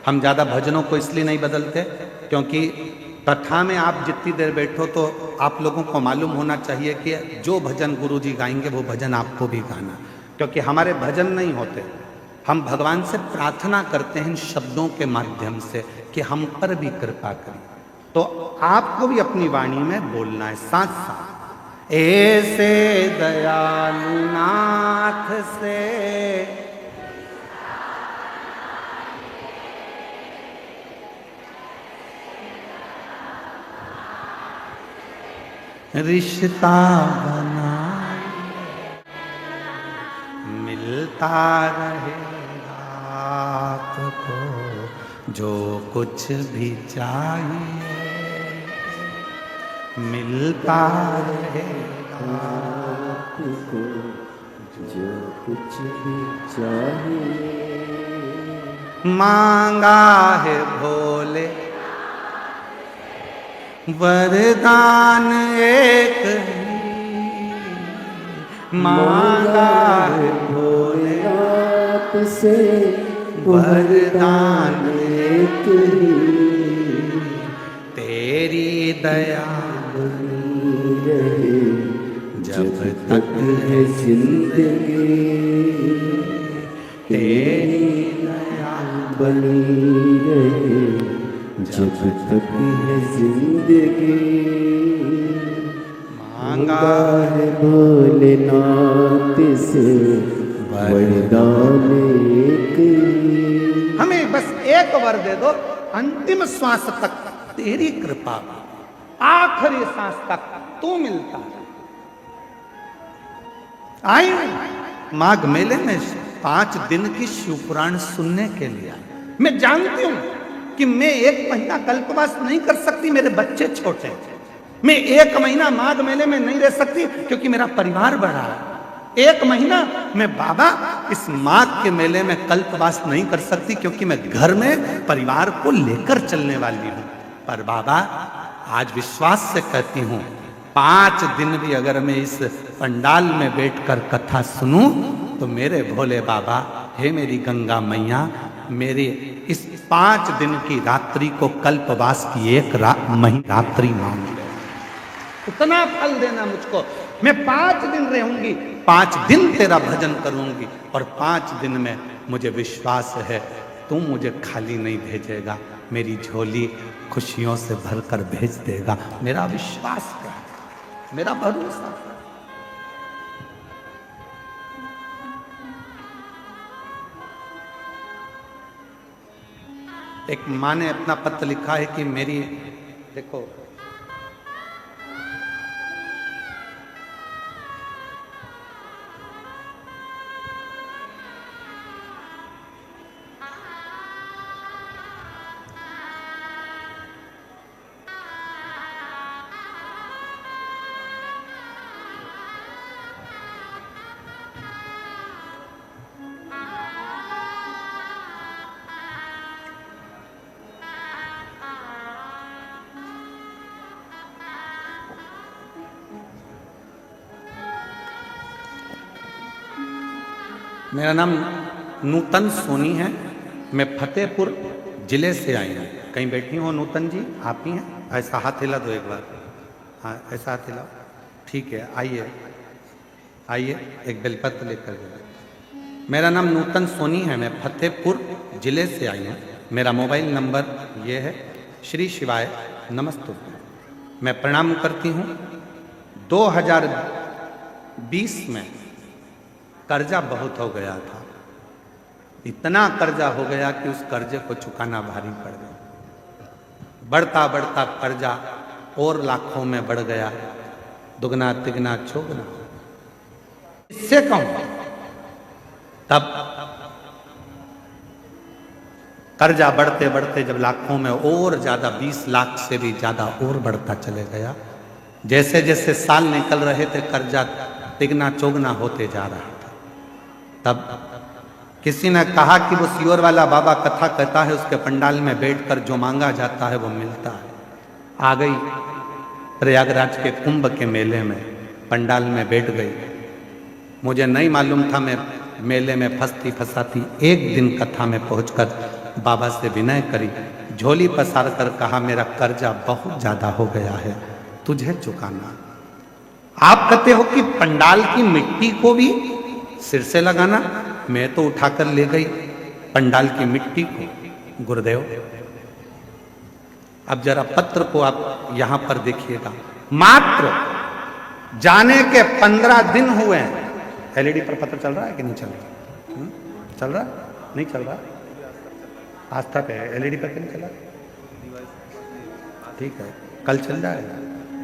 हम ज़्यादा भजनों को इसलिए नहीं बदलते क्योंकि कथा में आप जितनी देर बैठो तो आप लोगों को मालूम होना चाहिए कि जो भजन गुरु जी गाएंगे वो भजन आपको भी गाना, क्योंकि हमारे भजन नहीं होते। हम भगवान से प्रार्थना करते हैं इन शब्दों के माध्यम से कि हम पर भी कृपा करें। तो आपको भी अपनी वाणी में बोलना है साथ साथ, ऐसे दयालु नाथ से रिश्ता बना मिलता रहेगा आपको जो कुछ भी चाहिए, मिलता रहेगा आपको जो कुछ भी चाहिए मांगा है भोले वरदान एक ही, मांगा है भोलेनाथ से वरदान एक ही, तेरी दया बनी रहे जब तक है जिंदगी, तेरी दया बनी रहे जब तक है जिंदगी। मांगा है भोलेनाथ से वरदान एक ही। हमें बस एक वर दे दो, अंतिम श्वास तक तेरी कृपा, आखिरी सांस तक तू मिलता है। आई माघ मेले में 5 दिन की शिवपुराण सुनने के लिए। मैं जानती हूं कि मैं 1 महीना कल्पवास नहीं कर सकती, मेरे बच्चे छोटे हैं। मैं 1 महीना माघ मेले में नहीं रह सकती क्योंकि मेरा परिवार बड़ा है। 1 महीना मैं बाबा इस माघ के मेले में कल्पवास नहीं कर सकती क्योंकि मैं घर में परिवार को लेकर चलने वाली हूं। पर बाबा आज विश्वास से कहती हूं 5 दिन भी अगर मैं इस पंडाल में बैठकर कथा सुनूं तो मेरे भोले बाबा, हे मेरी गंगा मैया, मेरे इस 5 दिन की रात्रि को कल्पवास की 1 रात्रि मान ले, उतना फल देना मुझको। मैं 5 दिन रहूंगी, 5 दिन तेरा भजन करूंगी और 5 दिन में मुझे विश्वास है तू मुझे खाली नहीं भेजेगा, मेरी झोली खुशियों से भरकर भेज देगा। मेरा विश्वास है, मेरा भरोसा है। एक माँ ने अपना पत्र लिखा है कि मेरी, देखो मेरा नाम नूतन सोनी है, मैं फतेहपुर जिले से आई हूँ। कहीं बैठी हो नूतन जी, आप ही हैं? ऐसा हाथ हिला दो एक बार, हाँ ऐसा हाथ हिलाओ, ठीक है। आइए आइए, एक बेलपत्र लेकर जाइए। मेरा नाम नूतन सोनी है, मैं फतेहपुर जिले से आई हूँ। मेरा मोबाइल नंबर ये है। श्री शिवाय नमस्तु। मैं प्रणाम करती हूँ। 2020 में कर्जा बहुत हो गया था, इतना कर्जा हो गया कि उस कर्जे को चुकाना भारी पड़ गया। बढ़ता बढ़ता कर्जा और लाखों में बढ़ गया, दुगना तिगना चौगना। इससे कहूं तब कर्जा बढ़ते बढ़ते जब लाखों में और ज्यादा 20 लाख से भी ज्यादा और बढ़ता चले गया। जैसे जैसे साल निकल रहे थे कर्जा तिगना चौगना होते जा रहा था। तब किसी ने कहा कि वो सियोर वाला बाबा कथा कहता है, उसके पंडाल में बैठकर जो मांगा जाता है वो मिलता है। आ गई प्रयागराज के कुंभ के मेले में, पंडाल में बैठ गई। मुझे नहीं मालूम था, मैं मेले में फंसती फंसाती एक दिन कथा में पहुंचकर बाबा से विनय करी, झोली पसार कर कहा मेरा कर्जा बहुत ज्यादा हो गया है, तुझे चुकाना। आप कहते हो कि पंडाल की मिट्टी को भी सिर से लगाना, मैं तो उठाकर ले गई पंडाल की मिट्टी को। गुरुदेव, अब जरा पत्र को आप यहां पर देखिएगा, मात्र जाने के 15 दिन हुए हैं। एलईडी पर पत्र चल रहा है कि नहीं चल रहा? चल रहा नहीं चल रहा? आस्था पे है, एलईडी पर क्यों नहीं चला? ठीक है, कल चल जाएगा।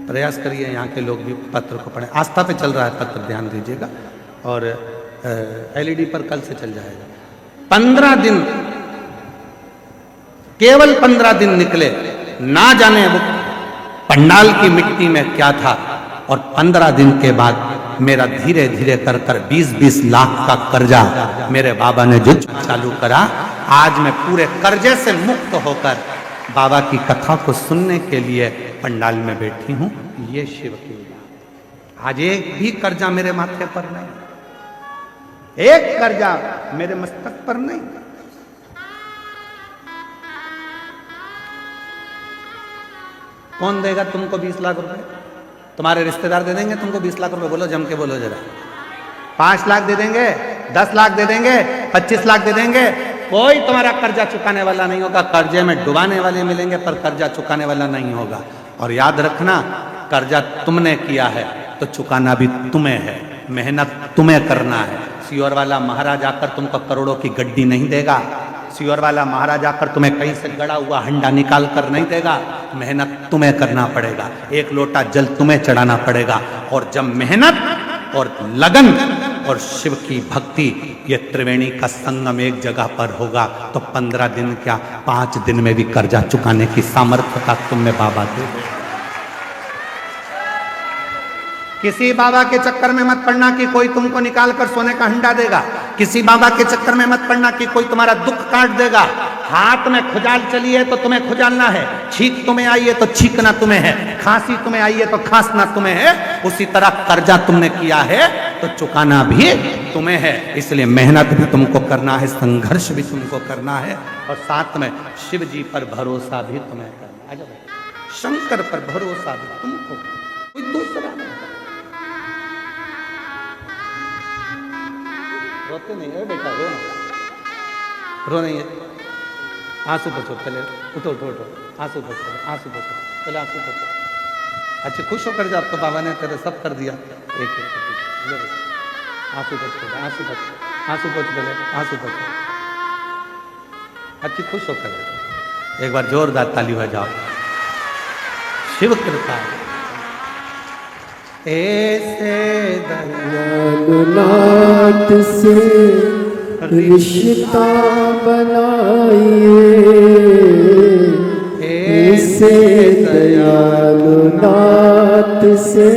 प्रयास करिए यहाँ के लोग भी पत्र को पढ़ें। आस्था पे चल रहा है पत्र, ध्यान दीजिएगा, और एलईडी पर कल से चल जाएगा। 15 दिन, केवल 15 दिन निकले, ना जाने वो पंडाल की मिट्टी में क्या था। और 15 दिन के बाद मेरा धीरे धीरे कर कर 20-20 लाख का कर्जा मेरे बाबा ने जो चालू करा, आज मैं पूरे कर्जे से मुक्त होकर बाबा की कथा को सुनने के लिए पंडाल में बैठी हूं। ये शिव की बात। आज एक भी कर्जा मेरे माथे पर नहीं, एक कर्जा मेरे मस्तक पर नहीं। कौन देगा तुमको 20 लाख रुपए? तुम्हारे रिश्तेदार दे देंगे तुमको 20 लाख रुपए? बोलो, जम के बोलो जरा। 5 लाख दे देंगे, 10 लाख दे देंगे, 25 लाख दे देंगे, कोई तुम्हारा कर्जा चुकाने वाला नहीं होगा। कर्जे में डुबाने वाले मिलेंगे पर कर्जा चुकाने वाला नहीं होगा। और याद रखना, कर्जा तुमने किया है तो चुकाना भी तुम्हें है, मेहनत तुम्हें करना है। सियोर वाला महाराज आकर तुमको करोड़ों की गड्डी नहीं देगा, सियोर वाला महाराज आकर तुम्हें कहीं से गड़ा हुआ हंडा निकाल कर नहीं देगा। मेहनत तुम्हें करना पड़ेगा, एक लोटा जल तुम्हें चढ़ाना पड़ेगा। और जब मेहनत और लगन और शिव की भक्ति, ये त्रिवेणी का संगम एक जगह पर होगा तो 15 दिन क्या 5 दिन में भी कर्जा चुकाने की सामर्थ्यता तुम्हें बाबा दे। किसी बाबा के चक्कर में मत पड़ना कि कोई तुमको निकाल कर सोने का हंडा देगा। किसी बाबा के चक्कर में मत पड़ना कि कोई तुम्हारा दुख काट देगा। हाथ में खुजाल चली है तो तुम्हें खुजालना है, छींक तुम्हें आई है तो छींकना तुम्हें है, खांसी तुम्हें आई है तो खांसना तुम्हें है। उसी तरह कर्जा तुमने किया है तो चुकाना भी तुम्हें है। इसलिए मेहनत भी तुमको करना है, संघर्ष भी तुमको करना है, और साथ में शिव जी पर भरोसा भी तुम्हें करना है। शंकर पर भरोसा भी तुमको, कोई दूसरा नहीं। रोते नहीं है बेटा, रो नहीं है। आंसू पोछो पहले, उठो उठो उठो, आंसू पोछो, आंसू पोछो पहले, आंसू पोछो। अच्छा खुश होकर जा, तो बाबा ने तेरे सब कर दिया। एक आंसू पोछो, आंसू पोछो, आंसू पोछ पहले, आंसू पोछो। अच्छी खुश होकर एक बार जोरदार ताली बजाओ। शिव कृपा ऐसे दयालुनाथ से रिश्ता बनाइए, ऐसे दयालुनाथ से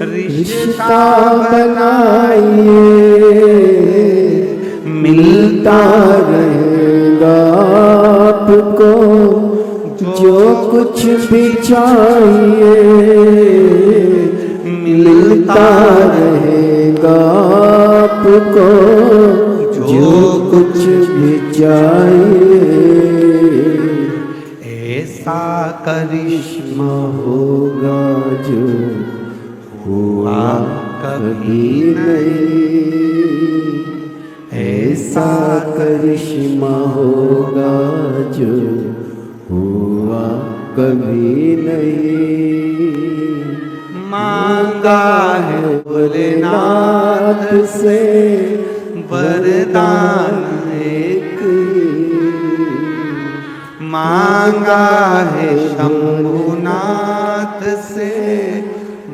रिश्ता बनाइए, मिलता रहेगा आपको जो कुछ भी चाहिए, मिलता रहेगा आपको जो कुछ भी चाहिए। ऐसा करिश्मा होगा जो हुआ कभी नहीं, ऐसा करिश्मा होगा जो हुआ कभी नहीं। मांगा है भोलेनाथ से वरदान एक, मांगा है शंभुनाथ से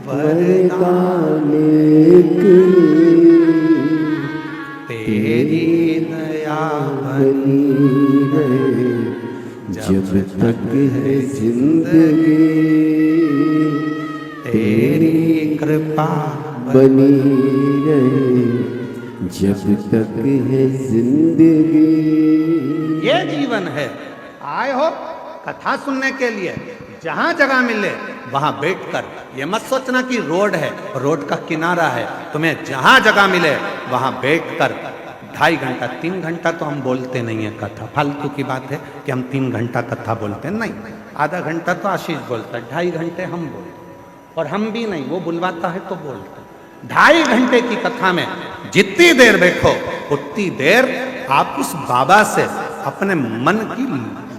वरदान एक, तेरी दया बनी रहे जब तक है जिंदगी, तेरी कृपा बनी रहे जब तक है जिंदगी। ये जीवन है। आए हो कथा सुनने के लिए, जहां जगह मिले वहां बैठकर, ये मत सोचना कि रोड है, रोड का किनारा है। तुम्हें जहां जगह मिले वहां बैठकर 2.5 घंटा 3 घंटा तो हम बोलते नहीं है कथा, फालतू की बात है कि हम 3 घंटा कथा बोलते हैं, नहीं। आधा घंटा तो आशीष बोलता है, 2.5 घंटे हम बोलते, और हम भी नहीं, वो बुलवाता है तो बोलते। 2.5 घंटे की कथा में जितनी देर बैठो उतनी देर आप उस बाबा से अपने मन की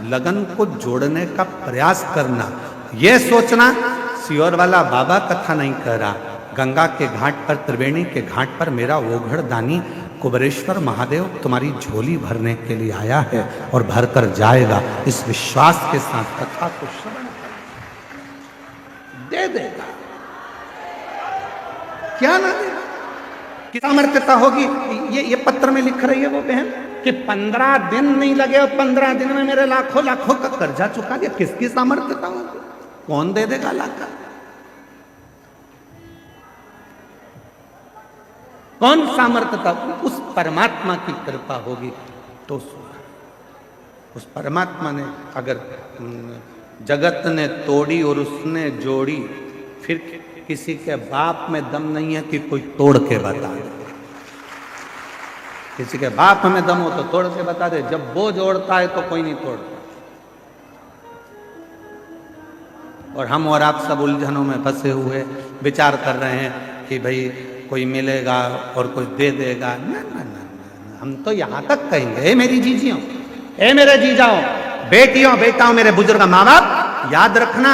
लगन को जोड़ने का प्रयास करना। ये सोचना सियोर वाला बाबा कथा नहीं कर रहा, गंगा के घाट पर, त्रिवेणी के घाट पर मेरा ओघड़ दानी कुबेरेश्वर महादेव तुम्हारी झोली भरने के लिए आया है और भरकर जाएगा। इस विश्वास के साथ कथा को श्रवण दे देगा, क्या ना देगा, कि सामर्थ्यता होगी। ये पत्र में लिख रही है वो बहन कि 15 दिन नहीं लगे और 15 दिन में मेरे लाखों लाखों का कर्जा चुका दिया। किसकी सामर्थ्यता होगी? कौन दे देगा लाख का? कौन सामर्थ्य था? उस परमात्मा की कृपा होगी तो उस परमात्मा ने अगर जगत ने तोड़ी और उसने जोड़ी, फिर किसी के बाप में दम नहीं है कि कोई तोड़ के बता दे। किसी के बाप में दम हो तो तोड़ के बता दे, जब वो जोड़ता है तो कोई नहीं तोड़ता। और हम और आप सब उलझनों में फंसे हुए विचार कर रहे हैं कि भाई कोई मिलेगा और कुछ दे देगा। ना ना ना, हम तो यहां तक कहेंगे, ए मेरी जीजियों, ए मेरे जीजाओं, बेटियों बेटाओं, मेरे बुजुर्ग माँ बाप, याद रखना,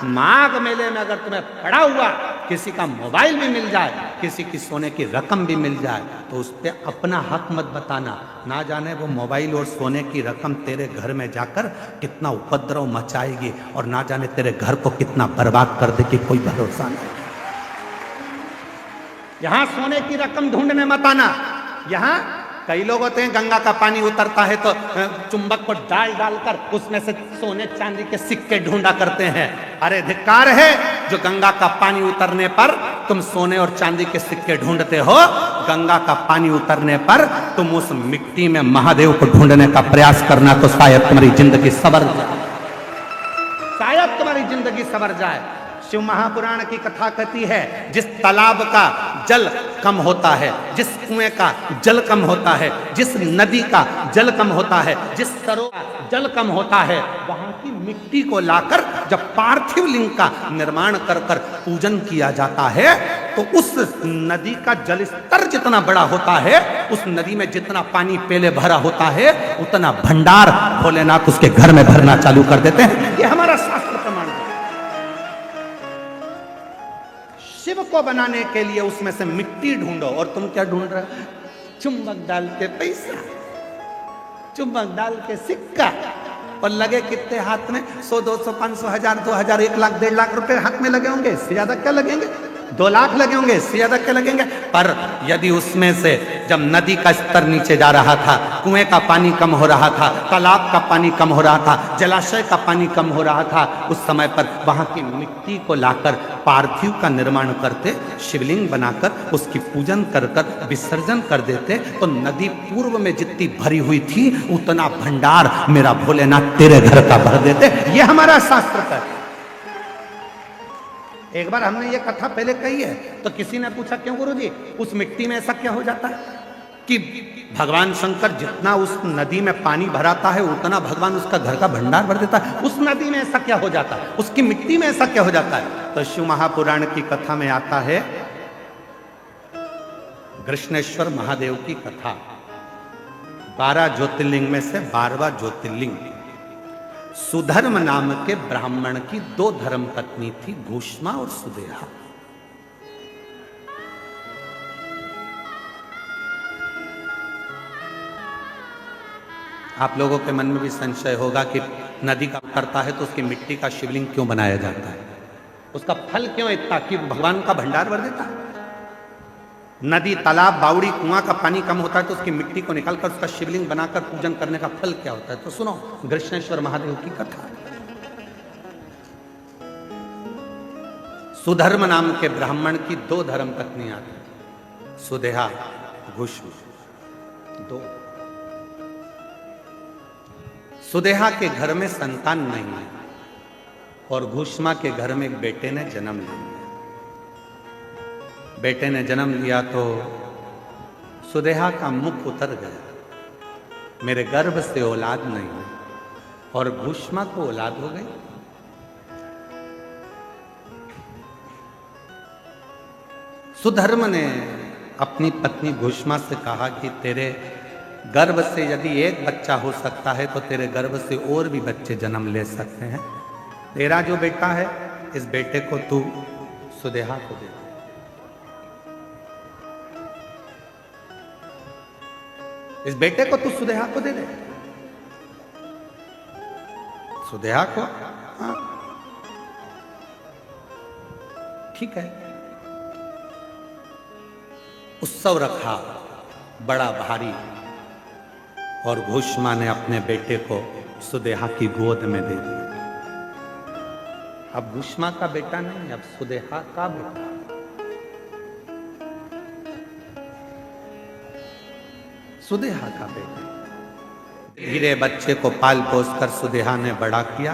माघ मेले में अगर तुम्हें पड़ा हुआ किसी का मोबाइल भी मिल जाए, किसी की सोने की रकम भी मिल जाए, तो उस पर अपना हक मत बताना। ना जाने वो मोबाइल और सोने की रकम तेरे घर में जाकर कितना उपद्रव मचाएगी और ना जाने तेरे घर को कितना बर्बाद कर देगी, कोई भरोसा नहीं। यहां सोने की रकम ढूंढने मत आना। यहां कई लोग होते हैं, गंगा का पानी उतरता है तो चुंबक को डाल डालकर उसमें से सोने चांदी के सिक्के ढूंढा करते हैं। अरे धिक्कार है जो गंगा का पानी उतरने पर तुम सोने और चांदी के सिक्के ढूंढते हो। गंगा का पानी उतरने पर तुम उस मिट्टी में महादेव को ढूंढने का प्रयास करना, तो शायद तुम्हारी जिंदगी सवर जाए, शायद तुम्हारी जिंदगी सवर जाए। शिव महापुराण की कथा कहती है, जिस तालाब का जल कम होता है, जिस कुएं का जल कम होता है, जिस नदी का जल कम होता है, जिस सरोवर का जल कम होता है, वहां की मिट्टी को लाकर जब पार्थिव लिंग का निर्माण कर कर पूजन किया जाता है, तो उस नदी का जल स्तर जितना बड़ा होता है, उस नदी में जितना पानी पहले भरा होता है, उतना भंडार भोलेनाथ उसके घर में भरना चालू कर देते हैं। ये हमारा शास्त्र प्रमाण है। शिव को बनाने के लिए उसमें से मिट्टी ढूंढो, और तुम क्या ढूंढ रहे हो? चुंबक डाल के पैसा, चुंबक डाल के सिक्का, और लगे कितने हाथ में? 100, 200, 500, 1000, 2000, 1 लाख, 1.5 लाख रुपए हाथ में लगे होंगे। इससे ज्यादा क्या लगेंगे? 2 लाख लगे होंगे, इससे ज्यादा क्या लगेंगे? पर यदि उसमें से जब नदी का स्तर नीचे जा रहा था, कुएं का पानी कम हो रहा था, तालाब का पानी कम हो रहा था, जलाशय का पानी कम हो रहा था, उस समय पर वहां की मिट्टी को लाकर पार्थिव का निर्माण करते, शिवलिंग बनाकर उसकी पूजन कर कर विसर्जन कर देते, तो नदी पूर्व में जितनी भरी हुई थी उतना भंडार मेरा भोलेनाथ तेरे घर का भर देते। ये हमारा शास्त्र है। एक बार हमने ये कथा पहले कही है, तो किसी ने पूछा, क्यों गुरुजी, उस मिट्टी में ऐसा क्या हो जाता है कि भगवान शंकर जितना उस नदी में पानी भराता है उतना भगवान उसका घर का भंडार भर देता है, उस नदी में ऐसा क्या हो जाता है, उसकी मिट्टी में ऐसा क्या हो जाता है? तो शिव महापुराण की कथा में आता है, कृष्णेश्वर महादेव की कथा, 12 ज्योतिर्लिंग में से 12वां ज्योतिर्लिंग सुधर्म नाम के ब्राह्मण की 2 धर्म पत्नी थी, घूष्मा और सुदेहा। आप लोगों के मन में भी संशय होगा कि नदी का उतरता है तो उसकी मिट्टी का शिवलिंग क्यों बनाया जाता है, उसका फल क्यों इतना कि भगवान का भंडार भर देता है। नदी, तालाब, बावड़ी, कुआं का पानी कम होता है तो उसकी मिट्टी को निकालकर उसका शिवलिंग बनाकर पूजन करने का फल क्या होता है? तो सुनो कृष्णेश्वर महादेव की कथा। सुधर्म नाम के ब्राह्मण की 2 धर्म पत्नियां थी, सुदेहा, घुष्मा, 2। सुदेहा के घर में संतान नहीं है और घुष्मा के घर में एक बेटे ने जन्म लिया। बेटे ने जन्म लिया तो सुदेहा का मुख उतर गया, मेरे गर्भ से औलाद नहीं है, और घुष्मा को औलाद हो गई। सुधर्म ने अपनी पत्नी घुष्मा से कहा कि तेरे गर्भ से यदि एक बच्चा हो सकता है तो तेरे गर्भ से और भी बच्चे जन्म ले सकते हैं। तेरा जो बेटा है, इस बेटे को तू सुदेहा को दे। इस बेटे को तू सुदेहा को दे दे। सुदेहा को, हाँ ठीक है। उत्सव रखा बड़ा भारी, और घुष्मा ने अपने बेटे को सुदेहा की गोद में दे दिया। अब घुष्मा का बेटा नहीं, अब सुदेहा का बेटा। सुदेहा का बेटा। धीरे बच्चे को पाल पोस कर सुदेहा ने बड़ा किया।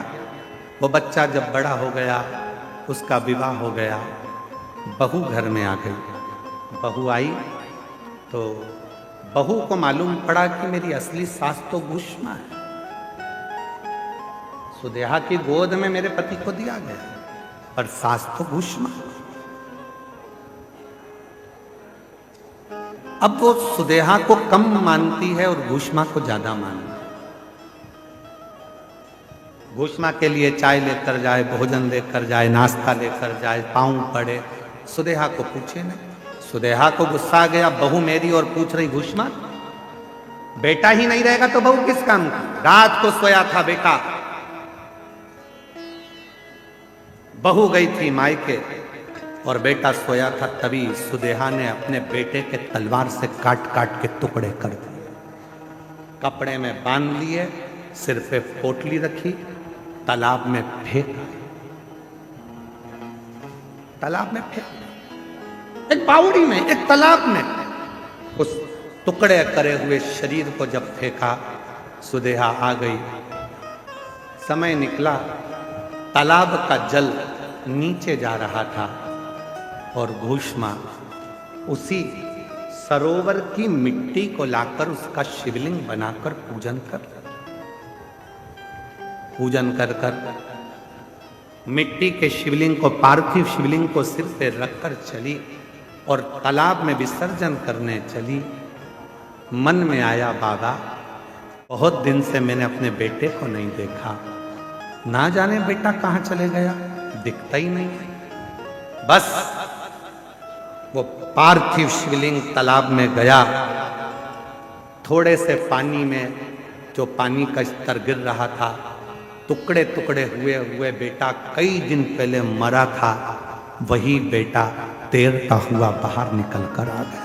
वो बच्चा जब बड़ा हो गया, उसका विवाह हो गया, बहू घर में आ गई। बहू आई तो बहू को मालूम पड़ा कि मेरी असली सास तो घुष्मा है। सुदेहा की गोद में मेरे पति को दिया गया, पर सास तो घुष्मा। अब वो सुदेहा को कम मानती है और घुष्मा को ज्यादा मानती है। घुष्मा के लिए चाय लेकर जाए, भोजन लेकर जाए, नाश्ता लेकर जाए, पाँव पड़े, सुदेहा को पूछे नहीं। सुदेहा को गुस्सा आ गया, बहू मेरी और पूछ रही घुष्मा। बेटा ही नहीं रहेगा तो बहू किस काम की? रात को सोया था बेटा। बहू गई थी मायके और बेटा सोया था, तभी सुदेहा ने अपने बेटे के तलवार से काट काट के टुकड़े कर दिए, कपड़े में बांध लिए, सिर पे पोटली रखी, तालाब में फेंक। तालाब में फेंक, एक बावड़ी में, एक तालाब में। उस टुकड़े करे हुए शरीर को जब फेंका, सुदेहा आ गई। समय निकला, तालाब का जल नीचे जा रहा था और घुष्मा उसी सरोवर की मिट्टी को लाकर उसका शिवलिंग बनाकर पूजन कर मिट्टी के शिवलिंग को, पार्थिव शिवलिंग को सिर पे रखकर चली और तालाब में विसर्जन करने चली। मन में आया, बाबा बहुत दिन से मैंने अपने बेटे को नहीं देखा, ना जाने बेटा कहाँ चले गया, दिखता ही नहीं। बस वो पार्थिव शिवलिंग तालाब में गया। थोड़े से पानी में, जो पानी का स्तर गिर रहा था, टुकड़े टुकड़े हुए हुए बेटा कई दिन पहले मरा था, वही बेटा तैरता हुआ बाहर निकल कर आ गया।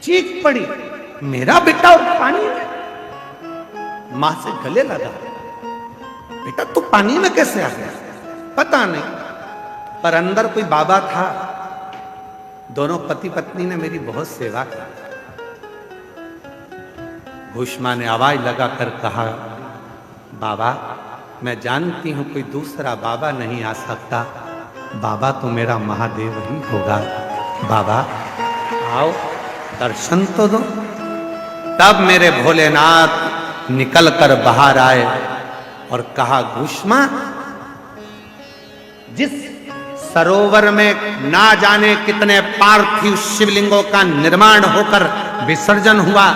चीख पड़ी, मेरा बेटा और पानी में। मां से गले लगा, बेटा तू पानी में कैसे आ गया? पता नहीं, पर अंदर कोई बाबा था। दोनों पति पत्नी ने मेरी बहुत सेवा की। घुष्मा ने आवाज लगाकर कहा, बाबा मैं जानती हूं कोई दूसरा बाबा नहीं आ सकता, बाबा तो मेरा महादेव ही होगा। बाबा आओ दर्शन तो दो। तब मेरे भोलेनाथ निकल कर बाहर आए और कहा, घुष्मा जिस सरोवर में ना जाने कितने पार्थिव शिवलिंगों का निर्माण होकर विसर्जन हुआ,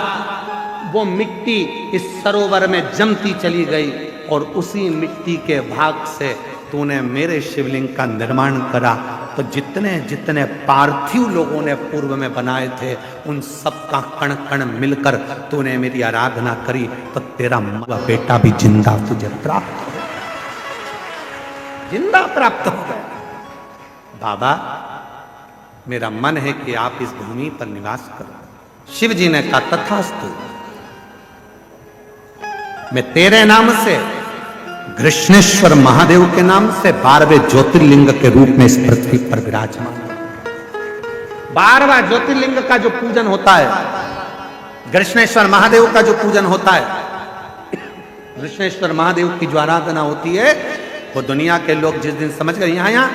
वो मिट्टी इस सरोवर में जमती चली गई और उसी मिट्टी के भाग से तूने मेरे शिवलिंग का निर्माण करा। तो जितने जितने पार्थिव लोगों ने पूर्व में बनाए थे, उन सब का कण कण मिलकर तूने मेरी आराधना करी, तो तेरा बेटा भी जिंदा तुझे प्राप्त हो गया, जिंदा प्राप्त हो गया। बाबा मेरा मन है कि आप इस भूमि पर निवास करो। शिव जी ने कहा, तथास्तु, मैं तेरे नाम से, कृष्णेश्वर महादेव के नाम से 12वें ज्योतिर्लिंग के रूप में इस पृथ्वी पर विराजमान। 12वां ज्योतिर्लिंग का जो पूजन होता है, कृष्णेश्वर महादेव का जो पूजन होता है, कृष्णेश्वर महादेव की जो आराधना होती है, वो दुनिया के लोग जिस दिन समझ गए यहाँ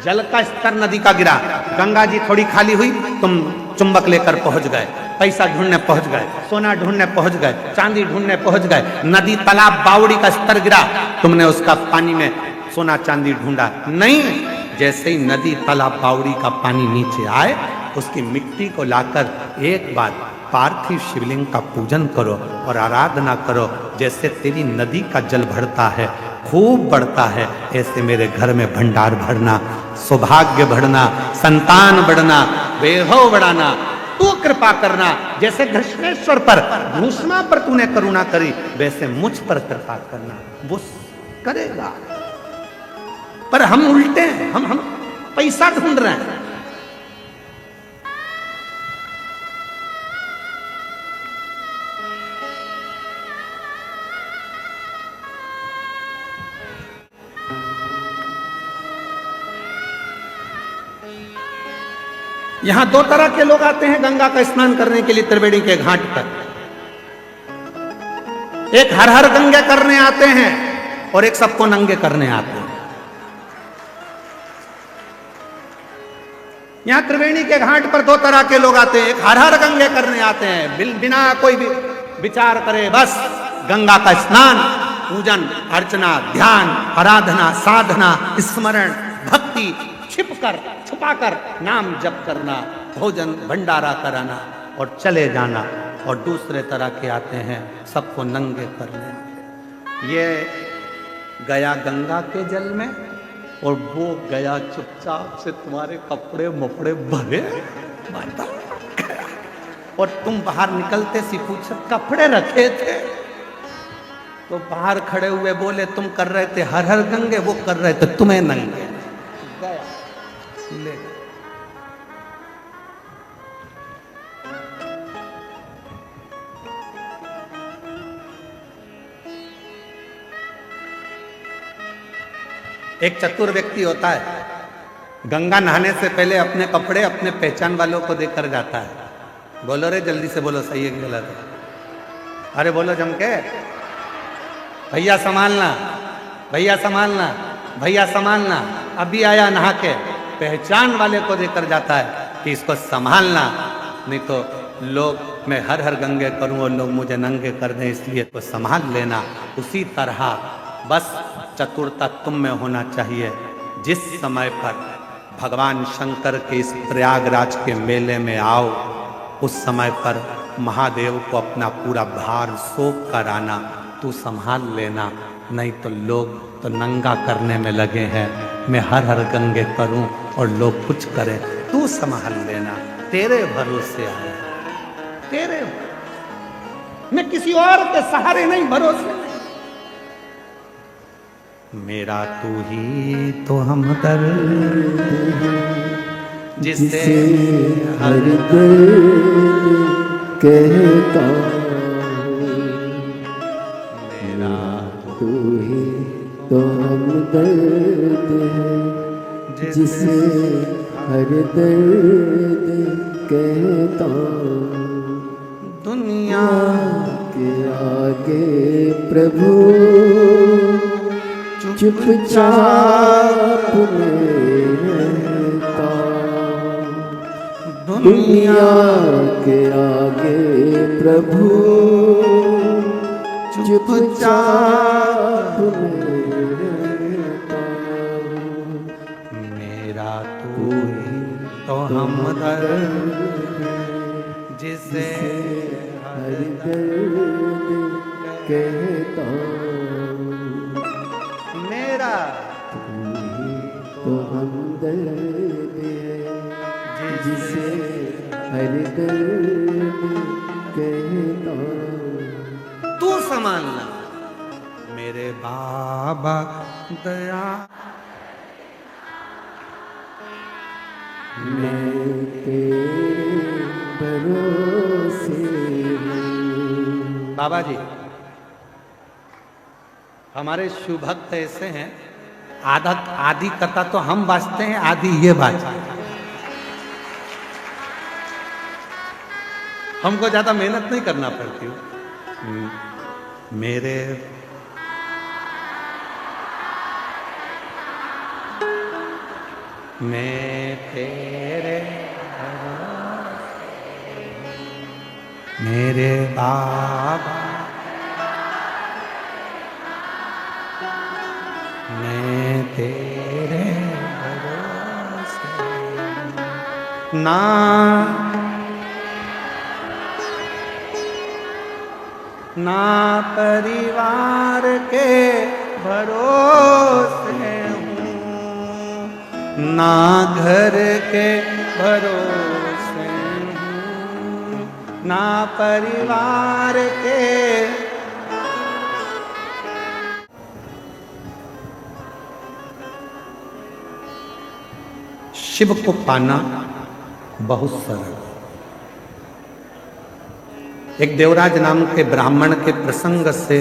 जल का स्तर नदी का गिरा, गंगा जी थोड़ी खाली हुई, तुम चुंबक लेकर पहुंच गए, पैसा ढूंढने पहुंच गए, सोना ढूंढने पहुंच गए, चांदी ढूंढने पहुंच गए। नदी तालाब बावड़ी का स्तर गिरा, तुमने उसका पानी में सोना चांदी ढूंढा नहीं। जैसे ही नदी तालाब बावड़ी का पानी नीचे आए, उसकी मिट्टी को लाकर एक बार पार्थिव शिवलिंग का पूजन करो और आराधना करो। जैसे तेरी नदी का जल बढ़ता है, खूब बढ़ता है, ऐसे मेरे घर में भंडार भरना, सौभाग्य बढ़ना, संतान बढ़ना, वैभव बढ़ाना, तू कृपा करना। जैसे कृष्णेश्वर पर, घुष्मा पर तूने करुणा करी, वैसे मुझ पर कृपा करना। वो करेगा, पर हम उल्टे हैं, हम पैसा ढूंढ रहे हैं। यहां दो तरह के लोग आते हैं गंगा का स्नान करने के लिए त्रिवेणी के घाट पर। एक हर हर गंगे करने आते हैं और एक सबको नंगे करने आते हैं। यहां त्रिवेणी के घाट पर दो तरह के लोग आते हैं। एक हर हर गंगे करने आते हैं, बिना कोई भी विचार करे, बस गंगा का स्नान, पूजन अर्चना, ध्यान, आराधना, साधना, स्मरण, भक्ति, छिपकर छुपाकर नाम जप करना, भोजन भंडारा कराना और चले जाना। और दूसरे तरह के आते हैं सबको नंगे करने। ये गया गंगा के जल में और वो गया चुपचाप से तुम्हारे कपड़े मपड़े भरे और तुम बाहर निकलते सी पूछे कपड़े रखे थे, तो बाहर खड़े हुए बोले तुम कर रहे थे हर हर गंगे, वो कर रहे थे तुम्हें नंगे। गया ले एक चतुर व्यक्ति होता है, गंगा नहाने से पहले अपने कपड़े अपने पहचान वालों को देकर जाता है। बोलो रे जल्दी से बोलो, सही है कि गलत है? अरे बोलो जम के, भैया संभालना, भैया संभालना, भैया संभालना। अभी आया नहा के, पहचान वाले को देकर जाता है कि इसको संभालना, नहीं तो लोग मैं हर हर गंगे करूं और लोग मुझे नंगे कर दें, इसलिए तो संभाल लेना। उसी तरह बस चतुरता तुम में होना चाहिए। जिस समय पर भगवान शंकर के इस प्रयागराज के मेले में आओ, उस समय पर महादेव को अपना पूरा भार सौंप कर आना। तू संभाल लेना, नहीं तो लोग तो नंगा करने में लगे हैं, मैं हर हर गंगे करूं और लोग कुछ करें, तू संभाल लेना। तेरे भरोसे आया, तेरे, मैं किसी और के सहारे नहीं, भरोसे नहीं। मेरा तू ही तो हमदर्द जिसे हर दर्द कहता, मेरा तू ही तो हमदर्द है जिसे हर दर्द कहता। दुनिया के आगे प्रभु चुपचाप में रहता, दुनिया के आगे प्रभु चुपचाप में रहता। मेरा तू ही तो हमदर्द जिसे हर दर्द कहता। मेरा तो हमदर्द है जिसे हर दर्द कहता। तू संभालना मेरे बाबा दया, मैं तेरे भरोसे हूँ। बाबा जी हमारे शिव भक्त ऐसे हैं, आदि कथा तो हम बाजते हैं, आदि ये बाजते हैं। हमको ज्यादा मेहनत नहीं करना पड़ती। मेरे मैं तेरे मेरे बाबा, मैं तेरे भरोसे ना, ना परिवार के भरोसे हूँ, ना घर के भरोसे हूँ, ना परिवार के। शिव को पाना बहुत सरल। एक देवराज नाम के ब्राह्मण के प्रसंग से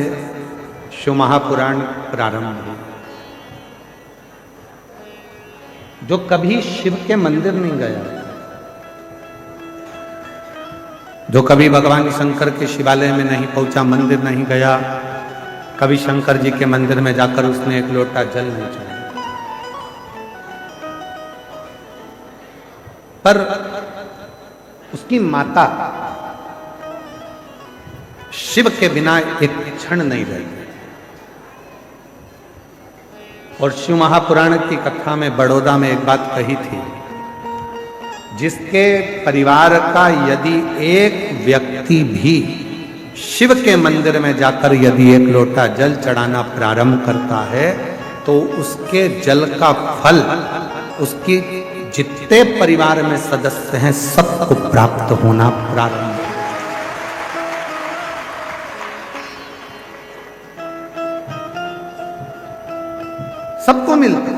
शिव महापुराण प्रारंभ हुआ। जो कभी शिव के मंदिर नहीं गया, जो कभी भगवान शंकर के शिवालय में नहीं पहुंचा, मंदिर नहीं गया, कभी शंकर जी के मंदिर में जाकर उसने एक लोटा जल नहीं चढ़ाया, पर उसकी माता शिव के बिना एक क्षण नहीं रहती। और शिव महापुराण की कथा में बड़ौदा में एक बात कही थी, जिसके परिवार का यदि एक व्यक्ति भी शिव के मंदिर में जाकर यदि एक लोटा जल चढ़ाना प्रारंभ करता है तो उसके जल का फल उसकी जितने परिवार में सदस्य हैं सबको प्राप्त होना प्रारंभ। सबको मिलता है।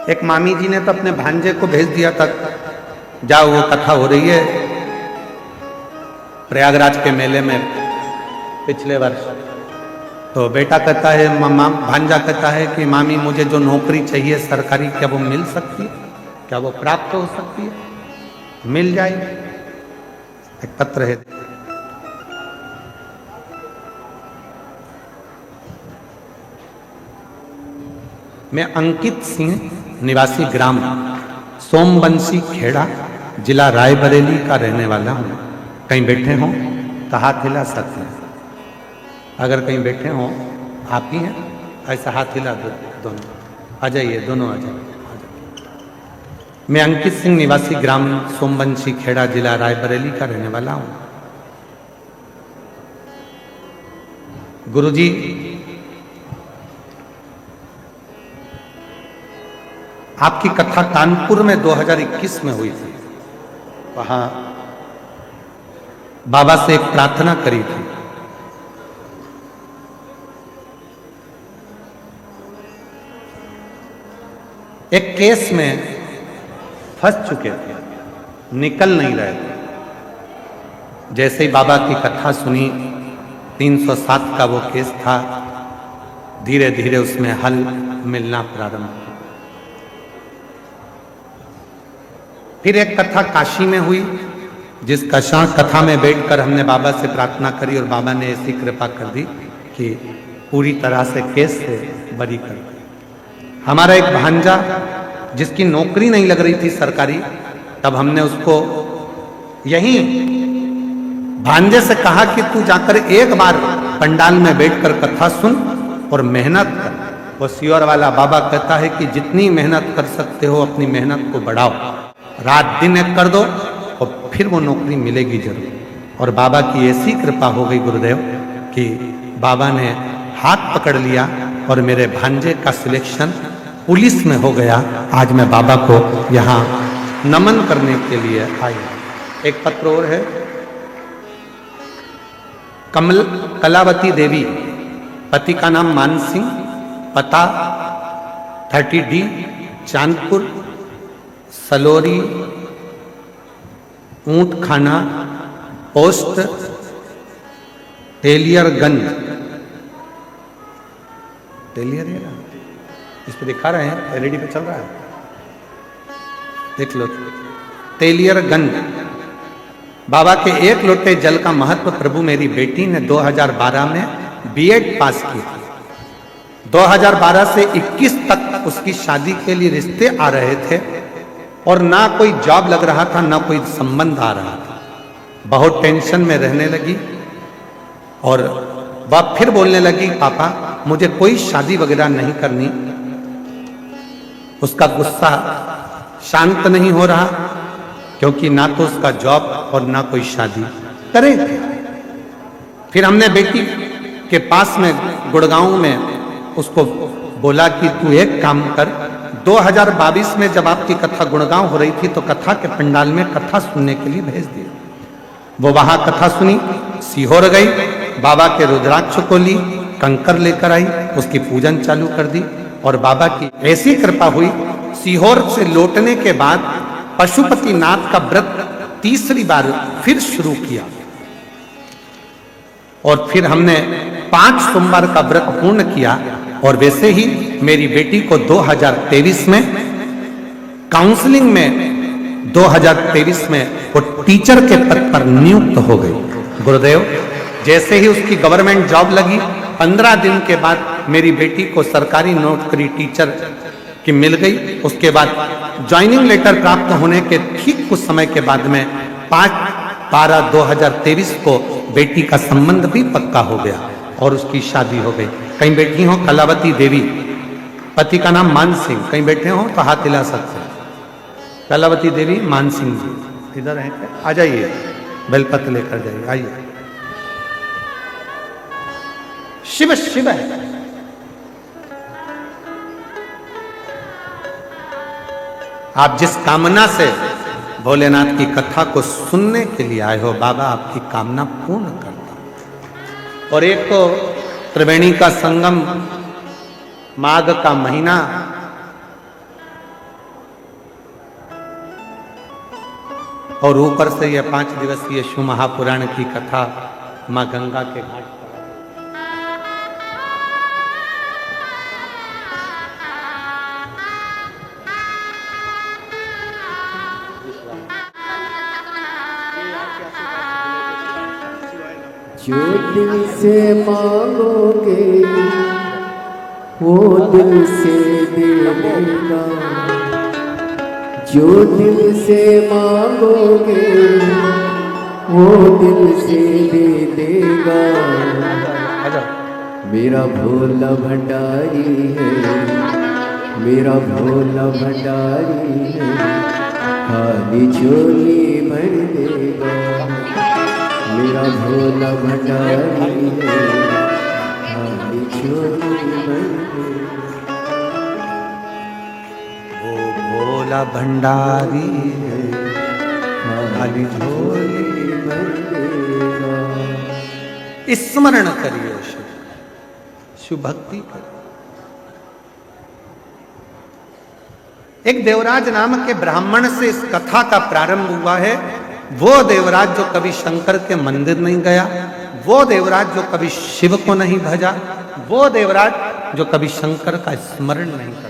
एक मामी जी ने तो अपने भांजे को भेज दिया था, जाओ वो कथा हो रही है प्रयागराज के मेले में पिछले वर्ष। तो बेटा कहता है, भांजा कहता है कि मामी मुझे जो नौकरी चाहिए सरकारी, क्या वो मिल सकती है, क्या वो प्राप्त हो सकती है? मिल जाएगी। एक पत्र है, मैं अंकित सिंह निवासी ग्राम सोमबंसी खेड़ा जिला रायबरेली का रहने वाला हूँ। कहीं बैठे हों तो हाथ हिला सकते हैं। अगर कहीं बैठे हों, आप ही हैं, ऐसा हाथ हिला दो, दोनों आ जाइए, दोनों आ जाइए। मैं अंकित सिंह निवासी ग्राम सोमबंसी खेड़ा जिला रायबरेली का रहने वाला हूँ। गुरुजी, आपकी कथा कानपुर में 2021 में हुई थी। वहां बाबा से एक प्रार्थना करी थी। एक केस में फंस चुके थे, निकल नहीं रहे थे। जैसे ही बाबा की कथा सुनी, 307 का वो केस था, धीरे धीरे उसमें हल मिलना प्रारंभ हुआ। फिर एक कथा काशी में हुई, जिस कथा में बैठकर हमने बाबा से प्रार्थना करी और बाबा ने ऐसी कृपा कर दी कि पूरी तरह से केस से बरी कर दी। हमारा एक भांजा जिसकी नौकरी नहीं लग रही थी सरकारी, तब हमने उसको यहीं भांजे से कहा कि तू जाकर एक बार पंडाल में बैठकर कथा सुन और मेहनत कर। वो सियोर वाला बाबा कहता है कि जितनी मेहनत कर सकते हो अपनी मेहनत को बढ़ाओ, रात दिन एक कर दो और फिर वो नौकरी मिलेगी जरूर। और बाबा की ऐसी कृपा हो गई गुरुदेव कि बाबा ने हाथ पकड़ लिया और मेरे भांजे का सिलेक्शन पुलिस में हो गया। आज मैं बाबा को यहाँ नमन करने के लिए आई। एक पत्र और है, कलावती देवी, पति का नाम मान सिंह, पता 30D चांदपुर सलोरी, ऊंट खाना, पोस्ट तेलियरगंज। तेलियर है ना, इस पे दिखा रहे हैं, एलईडी पे चल रहा है, देख लो। तेलियरगंज। बाबा के एक लोटे जल का महत्व प्रभु मेरी बेटी ने 2012 में बीएड पास की थी। 2012 से 21 तक उसकी शादी के लिए रिश्ते आ रहे थे और ना कोई जॉब लग रहा था, ना कोई संबंध आ रहा था। बहुत टेंशन में रहने लगी और वह फिर बोलने लगी, पापा मुझे कोई शादी वगैरह नहीं करनी। उसका गुस्सा शांत नहीं हो रहा, क्योंकि ना तो उसका जॉब और ना कोई शादी करे थे। फिर हमने बेटी के पास में गुड़गांव में उसको बोला कि तू एक काम कर, 2022 में जब आपकी कथा गुड़गांव हो रही थी तो कथा के पंडाल में कथा सुनने के लिए भेज दिया। वो वहां कथा सुनी, सीहोर गई, बाबा के रुद्राक्ष को ली, कंकर लेकर आई, उसकी पूजन चालू कर दी और बाबा की ऐसी कृपा हुई। सीहोर से लौटने के बाद पशुपतिनाथ का व्रत तीसरी बार फिर शुरू किया और फिर हमने 5 सोमवार का व्रत पूर्ण किया और वैसे ही मेरी बेटी को 2023 में काउंसलिंग में 2023 में वो टीचर के पद पर नियुक्त हो गई। गुरुदेव, जैसे ही उसकी गवर्नमेंट जॉब लगी, 15 दिन के बाद मेरी बेटी को सरकारी नौकरी टीचर की मिल गई। उसके बाद ज्वाइनिंग लेटर प्राप्त होने के ठीक कुछ समय के बाद में 5/12/2023 को बेटी का संबंध भी पक्का हो गया और उसकी शादी हो गई। कहीं बैठी हो कलावती देवी, पति का नाम मान सिंह, कहीं बैठे हो तो हाथ हिला सकते हैं। कलावती देवी मान सिंह जी इधर हैं क्या? आ जाइए, बेलपत्र लेकर जाइए, आइए। शिव शिव है। आप जिस कामना से भोलेनाथ की कथा को सुनने के लिए आए हो, बाबा आपकी कामना पूर्ण करता। और एक तो त्रिवेणी का संगम, माघ का महीना, और ऊपर से यह 5 दिवसीय शिव महापुराण की कथा मां गंगा के घाट पर। जो दिल से मांगोगे वो दिल से दे देगा, जो दिल से मांगोगे वो दिल से दे देगा। मेरा भोला भंडारी है, मेरा भोला भंडारी है, खाली झोली भर देगा। मेरा भोला भंडारी है, खाली झोली भर देगा। वो भोला भंडारी है, खाली झोली भर देगा। स्मरण करिए शिव, शिव भक्ति करिए। एक देवराज नाम के ब्राह्मण से इस कथा का प्रारंभ हुआ है। वो देवराज जो कभी शंकर के मंदिर नहीं गया, वो देवराज जो कभी शिव को नहीं भजा, वो देवराज जो कभी शंकर का स्मरण नहीं करता,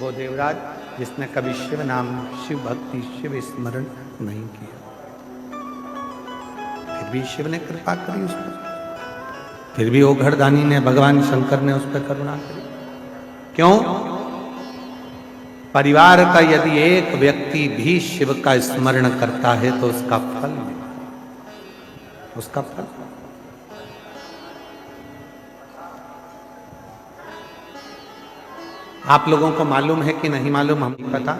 वो देवराज जिसने कभी शिव नाम, शिव भक्ति, शिव स्मरण नहीं किया। फिर भी शिव ने कृपा करी उस पर, फिर भी ओघड़दानी ने, भगवान शंकर ने उस पर करुणा करी। क्यों? परिवार का यदि एक व्यक्ति भी शिव का स्मरण करता है तो उसका फल मिलता, उसका फल। आप लोगों को मालूम है कि नहीं मालूम, हमें नहीं पता।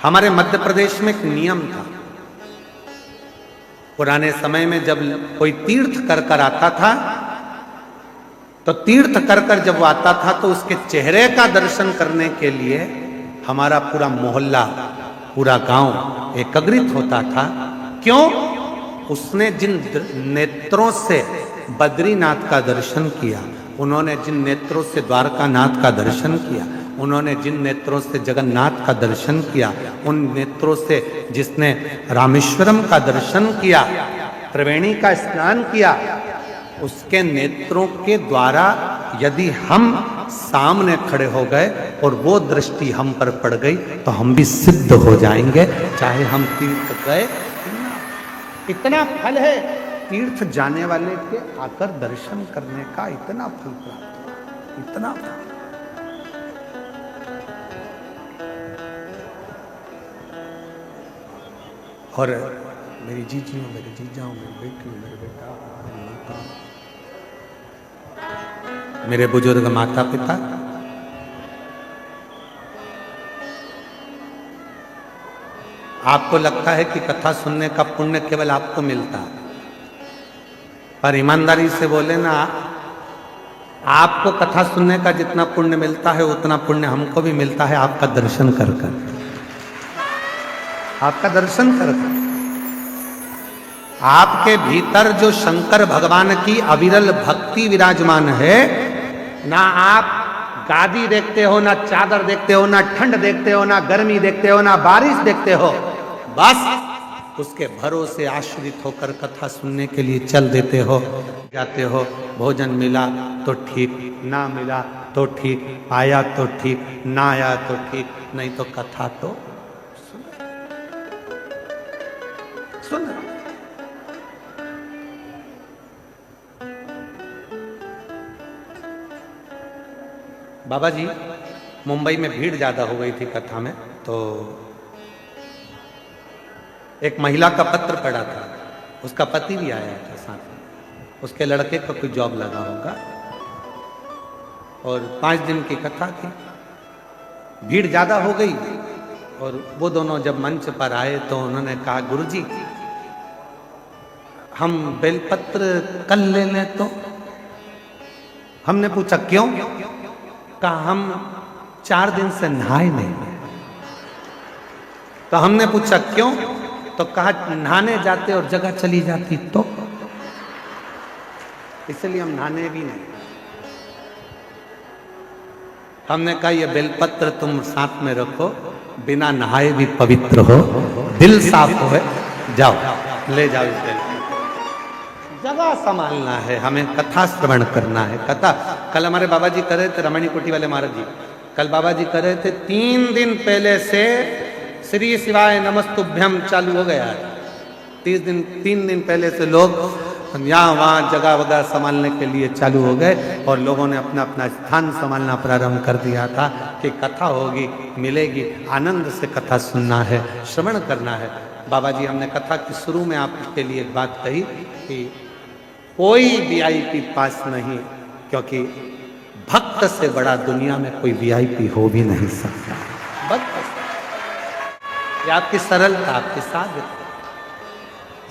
हमारे मध्य प्रदेश में एक नियम था। पुराने समय में जब कोई तीर्थ कर कर आता था, तो तीर्थ कर कर जब वो आता था तो उसके चेहरे का दर्शन करने के लिए हमारा पूरा मोहल्ला, पूरा गांव एकत्रित होता था। क्यों? उसने जिन नेत्रों से बद्रीनाथ का दर्शन किया, उन्होंने जिन नेत्रों से द्वारकानाथ का दर्शन किया, उन्होंने जिन नेत्रों से जगन्नाथ का दर्शन किया, उन नेत्रों से जिसने रामेश्वरम का दर्शन किया, त्रिवेणी का स्नान किया, उसके नेत्रों के द्वारा यदि हम सामने खड़े हो गए और वो दृष्टि हम पर पड़ गई तो हम भी सिद्ध हो जाएंगे, चाहे हम तीर्थ गए। इतना फल है तीर्थ जाने वाले के आकर दर्शन करने का, इतना फल प्राप्त, इतना फल। और मेरी जीजी हो, मेरे जीजा हो, मेरी बेटी हो, मेरे बेटा, मेरी माता, मेरे बुजुर्ग माता पिता, आपको लगता है कि कथा सुनने का पुण्य केवल आपको मिलता है, पर ईमानदारी से बोले ना, आपको कथा सुनने का जितना पुण्य मिलता है उतना पुण्य हमको भी मिलता है आपका दर्शन कर कर, आपका दर्शन कर कर। आपके भीतर जो शंकर भगवान की अविरल भक्ति विराजमान है, ना आप गादी देखते हो, ना चादर देखते हो, ना ठंड देखते हो, ना गर्मी देखते हो, ना बारिश देखते हो, बस उसके भरोसे आश्रित होकर कथा सुनने के लिए चल देते हो, जाते हो। भोजन मिला तो ठीक, ना मिला तो ठीक, आया तो ठीक, ना आया तो ठीक, नहीं तो कथा तो सुन। बाबा जी, मुंबई में भीड़ ज्यादा हो गई थी कथा में, तो एक महिला का पत्र पड़ा था, उसका पति भी आया था साथ में, उसके लड़के को कोई जॉब लगा होगा, और 5 दिन की कथा थी। भीड़ ज्यादा हो गई और वो दोनों जब मंच पर आए तो उन्होंने कहा, गुरुजी हम बेलपत्र कल ले लें तो? हमने पूछा क्यों? कहा हम 4 दिन से नहाए नहीं। तो हमने पूछा क्यों? तो कहा नहाने जाते और जगह चली जाती तो, इसलिए हम नहाने भी नहीं। हमने कहा ये बेलपत्र तुम साथ में रखो, बिना नहाए भी पवित्र हो, दिल साफ हो, जाओ ले जाओ इस बेलपत्र। जगह संभालना है, हमें कथा श्रवण करना है। कथा कल हमारे बाबा जी कर रहे थे, रमणी कुटी वाले महाराज जी कल बाबा जी कर रहे थे, 3 दिन पहले से श्री शिवाय नमस्तुभ्यम चालू हो गया है। 3 दिन पहले से लोग यहाँ वहाँ जगह वगैरह संभालने के लिए चालू हो गए और लोगों ने अपना अपना स्थान संभालना प्रारंभ कर दिया था कि कथा होगी, मिलेगी, आनंद से कथा सुनना है, श्रवण करना है। बाबा जी हमने कथा के शुरू में आपके लिए एक बात कही कि कोई वीआईपी पास नहीं, क्योंकि भक्त से बड़ा दुनिया में कोई वीआईपी हो भी नहीं सकता। भक्त ये आपकी सरलता, आपकी साधना।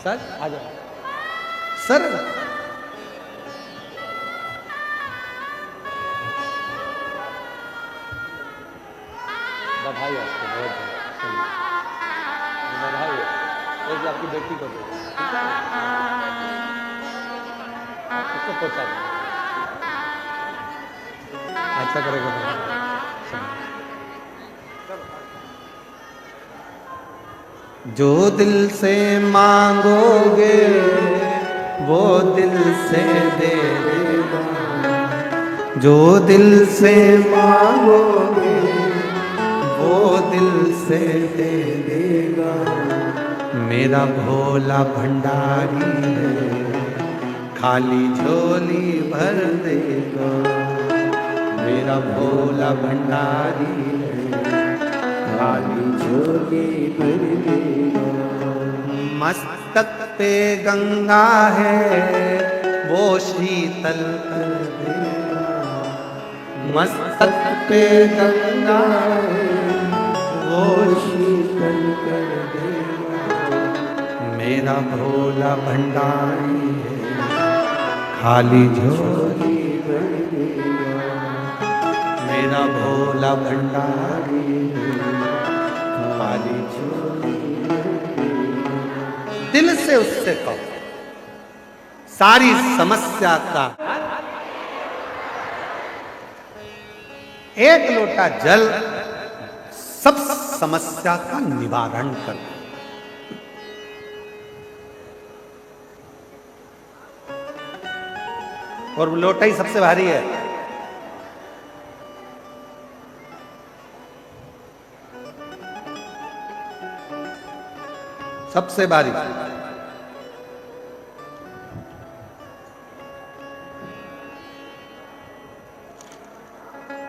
सर आ जाओ, सरल। बधाई आपको, बहुत बधाई। एक आपकी बेटी को उसको पहुंचा दो, अच्छा करेगा। जो दिल से मांगोगे वो दिल से दे देगा, जो दिल से मांगोगे वो दिल से दे देगा। मेरा भोला भंडारी है, खाली झोली भर देगा। मेरा भोला भंडारी है, खाली झोली भर देगा। मस्तक पे गंगा है वो शीतल कर देगा। मस्तक पे गंगा है वो शीतल कर देगा। मेरा भोला भंडारी है, खाली झोली भर देगा। मेरा भोला भंडारी है, खाली झोली भर देगा। दिल से उससे कहो, सारी समस्या का एक लोटा जल सब समस्या का निवारण कर। और लोटा ही सबसे भारी है। सबसे भारी।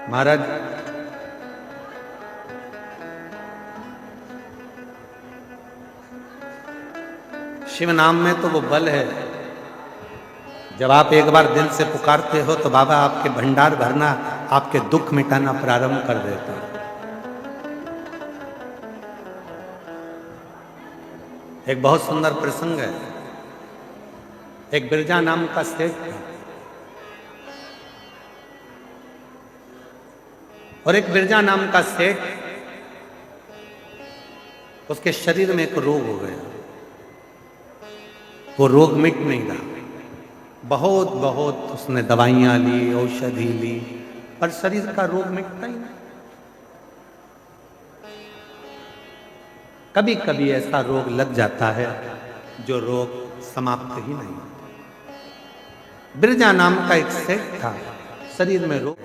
महाराज शिव नाम में तो वो बल है। जब आप एक बार दिल से पुकारते हो तो बाबा आपके भंडार भरना, आपके दुख मिटाना प्रारंभ कर देता है। एक बहुत सुंदर प्रसंग है। एक बिरजा नाम का सेठ था और एक बिरजा नाम का सेठ, उसके शरीर में एक रोग हो गया। वो रोग मिट नहीं रहा। बहुत बहुत उसने दवाइयां ली, औषधि ली, पर शरीर का रोग मिटता ही नहीं। कभी कभी ऐसा रोग लग जाता है जो रोग समाप्त ही नहीं होता। बिरजा नाम का एक सेठ था, शरीर में रोग।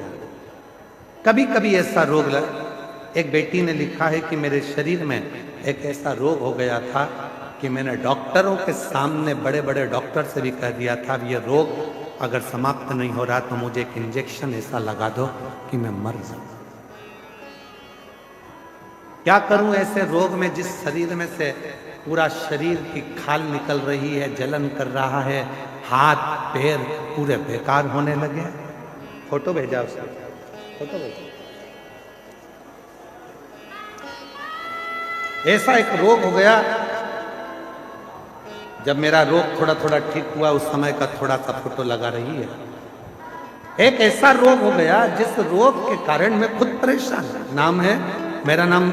कभी कभी ऐसा रोग एक बेटी ने लिखा है कि मेरे शरीर में एक ऐसा रोग हो गया था कि मैंने डॉक्टरों के सामने, बड़े बड़े डॉक्टर से भी कह दिया था, ये रोग अगर समाप्त नहीं हो रहा तो मुझे एक इंजेक्शन ऐसा लगा दो कि मैं मर जाऊं। क्या करूं ऐसे रोग में, जिस शरीर में से पूरा शरीर की खाल निकल रही है, जलन कर रहा है, हाथ पैर पूरे बेकार होने लगे। फोटो भेजा उसने, फोटो भेजा। ऐसा एक रोग हो गया। जब मेरा रोग थोड़ा थोड़ा ठीक हुआ, उस समय का थोड़ा सा फोटो लगा रही है। एक ऐसा रोग हो गया जिस रोग के कारण मैं खुद परेशान हूं। नाम है, मेरा नाम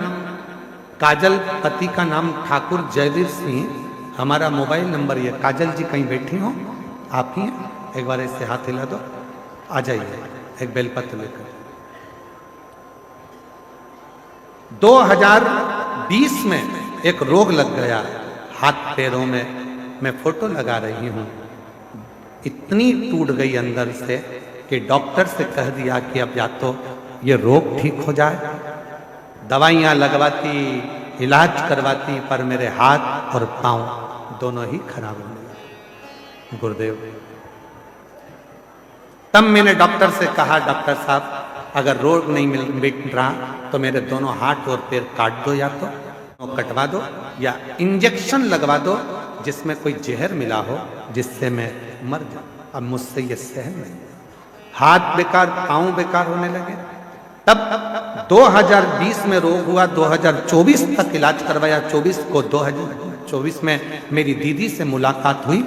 काजल, पति का नाम ठाकुर जयवीर सिंह। हमारा मोबाइल नंबर ये। काजल जी कहीं बैठी हो? आप ही हैं? एक बार ऐसे हाथ हिला दो, आ जाइए एक बेलपत्र लेकर। 2020 में एक रोग लग गया हाथ पैरों में। मैं फोटो लगा रही हूं, इतनी टूट गई अंदर से कि डॉक्टर से कह दिया कि अब या तो ये रोग ठीक हो जाए। दवाइयां लगवाती, इलाज करवाती, पर मेरे हाथ और पांव दोनों ही खराब होने लगे। गुरुदेव, तब मैंने डॉक्टर से कहा, डॉक्टर साहब अगर रोग नहीं मिट रहा तो मेरे दोनों हाथ और पैर काट दो, या तो कटवा दो या इंजेक्शन लगवा दो जिसमें कोई जहर मिला हो जिससे मैं मर जाऊं। अब मुझसे ये सहन नहीं। हाथ बेकार, पांव बेकार होने लगे। तब 2020 में रोग हुआ, 2024 तक इलाज करवाया। 2024 में मेरी दीदी से मुलाकात हुई।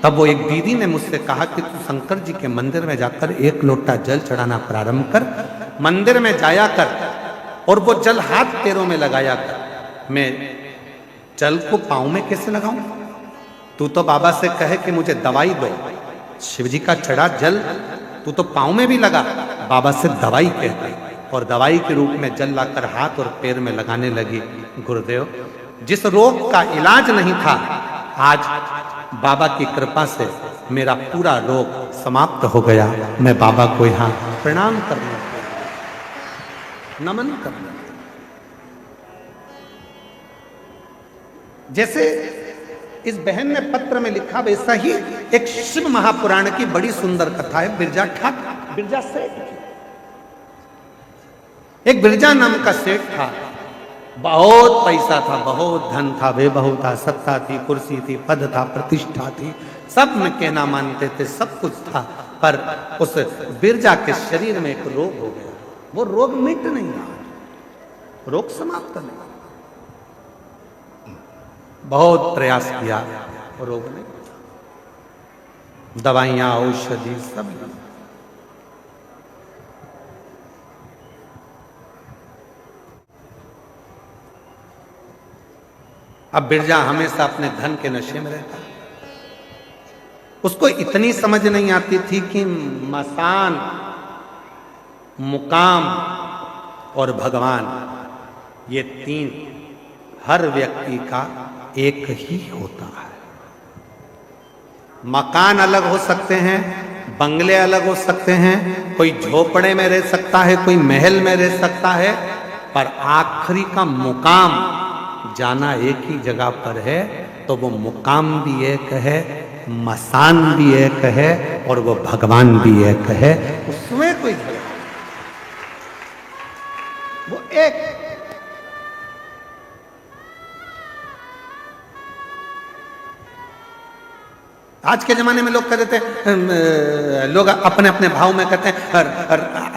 तब वो एक दीदी ने मुझसे कहा कि तू शंकर जी के मंदिर में जाकर 1 लोटा जल चढ़ाना प्रारंभ कर, मंदिर में जाया कर और वो जल हाथ पैरों में लगाया कर। मैं जल को पांव में कैसे लगाऊं? तू तो बाबा से कहे कि मुझे दवाई दो। शिव जी का चढ़ा जल तू तो पांव में भी लगा, बाबा से दवाई कहते, और दवाई के रूप में जल लाकर हाथ और पैर में लगाने लगी। गुरुदेव, जिस रोग का इलाज नहीं था, आज बाबा की कृपा से मेरा पूरा रोग समाप्त हो गया। मैं बाबा को यहाँ प्रणाम करना, नमन करना। जैसे इस बहन ने पत्र में लिखा, वैसा ही एक शिव महापुराण की बड़ी सुंदर कथा है। बिरजा ठाकुर, बिरजा सेठ, एक बिरजा नाम का सेठ था। बहुत पैसा था, बहुत धन था, वैभव था, सत्ता थी, कुर्सी थी, पद था, प्रतिष्ठा थी, सब में कहना मानते थे, सब कुछ था। पर उस बिरजा के शरीर में एक रोग हो गया। वो रोग मिट नहीं रहा, रोग समाप्त नहीं। बहुत प्रयास किया, रोग नहीं, दवाइयां, औषधि सब। अब बिरजा हमेशा अपने धन के नशे में रहता। उसको इतनी समझ नहीं आती थी कि मसान, मुकाम और भगवान, ये 3 हर व्यक्ति का एक ही होता है। मकान अलग हो सकते हैं, बंगले अलग हो सकते हैं, कोई झोपड़े में रह सकता है, कोई महल में रह सकता है, पर आखिरी का मुकाम जाना एक ही जगह पर है। तो वो मुकाम भी एक है, मसान भी एक है, और वो भगवान भी एक है। उसमें कोई झगड़ा, वो एक। आज के जमाने में लोग कहते हैं, लोग अपने अपने भाव में कहते हैं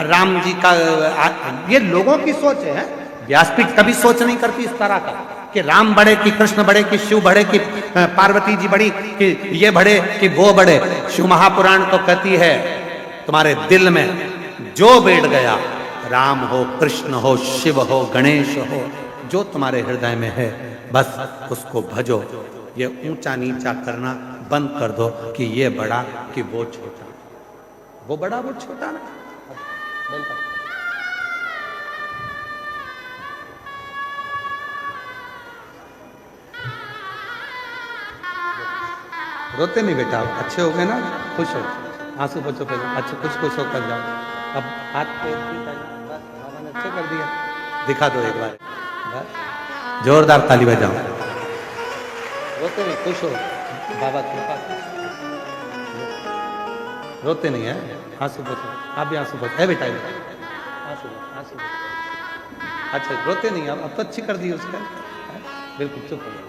राम जी का, ये लोगों की सोच है। व्यासपीठ कभी सोच नहीं करती इस तरह का कि राम बड़े कि कृष्ण बड़े कि शिव बड़े कि पार्वती जी बड़ी कि ये बड़े कि वो बड़े। शिव महापुराण तो कहती है तुम्हारे दिल में जो बैठ गया, राम हो, कृष्ण हो, शिव हो, गणेश हो, जो तुम्हारे हृदय में है, बस उसको भजो। ये ऊंचा नीचा करना बंद कर दो कि ये बड़ा कि वो छोटा, वो बड़ा वो छोटा ना। रोते नहीं बेटा, अच्छे हो गए ना, खुश हो, आंसू बचो पहले, अच्छा कुछ खुश होकर जाओ। अब हाथ पे अच्छा कर दिया, दिखा दो एक बार, बस जोरदार ताली बजाओ। रोते नहीं, खुश हो बाबा कृपा। रोते नहीं है, आंसू बचो, आप भी आंसू बचो है बेटा, आंसू आंसू। अच्छा रोते नहीं, अब तो अच्छी कर दी उसका, बिल्कुल चुप हो गए।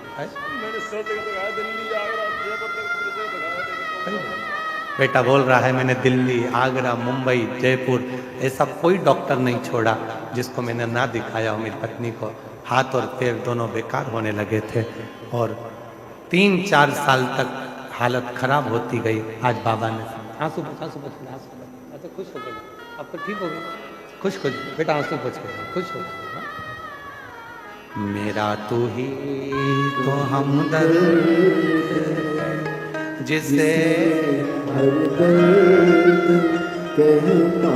बेटा बोल रहा है मैंने दिल्ली, आगरा, मुंबई, जयपुर, ऐसा कोई डॉक्टर नहीं छोड़ा जिसको मैंने ना दिखाया हो। मेरी पत्नी को हाथ और पैर दोनों बेकार होने लगे थे और 3-4 साल तक हालत खराब होती गई। आज बाबा ने आंसू आंसू बच, अच्छा खुश हो गए, अब तो ठीक हो गए, खुश बेटा आंसू बच गए, खुश हो गए। मेरा तू ही तो हमदर्द जिसे हर दर्द कहता,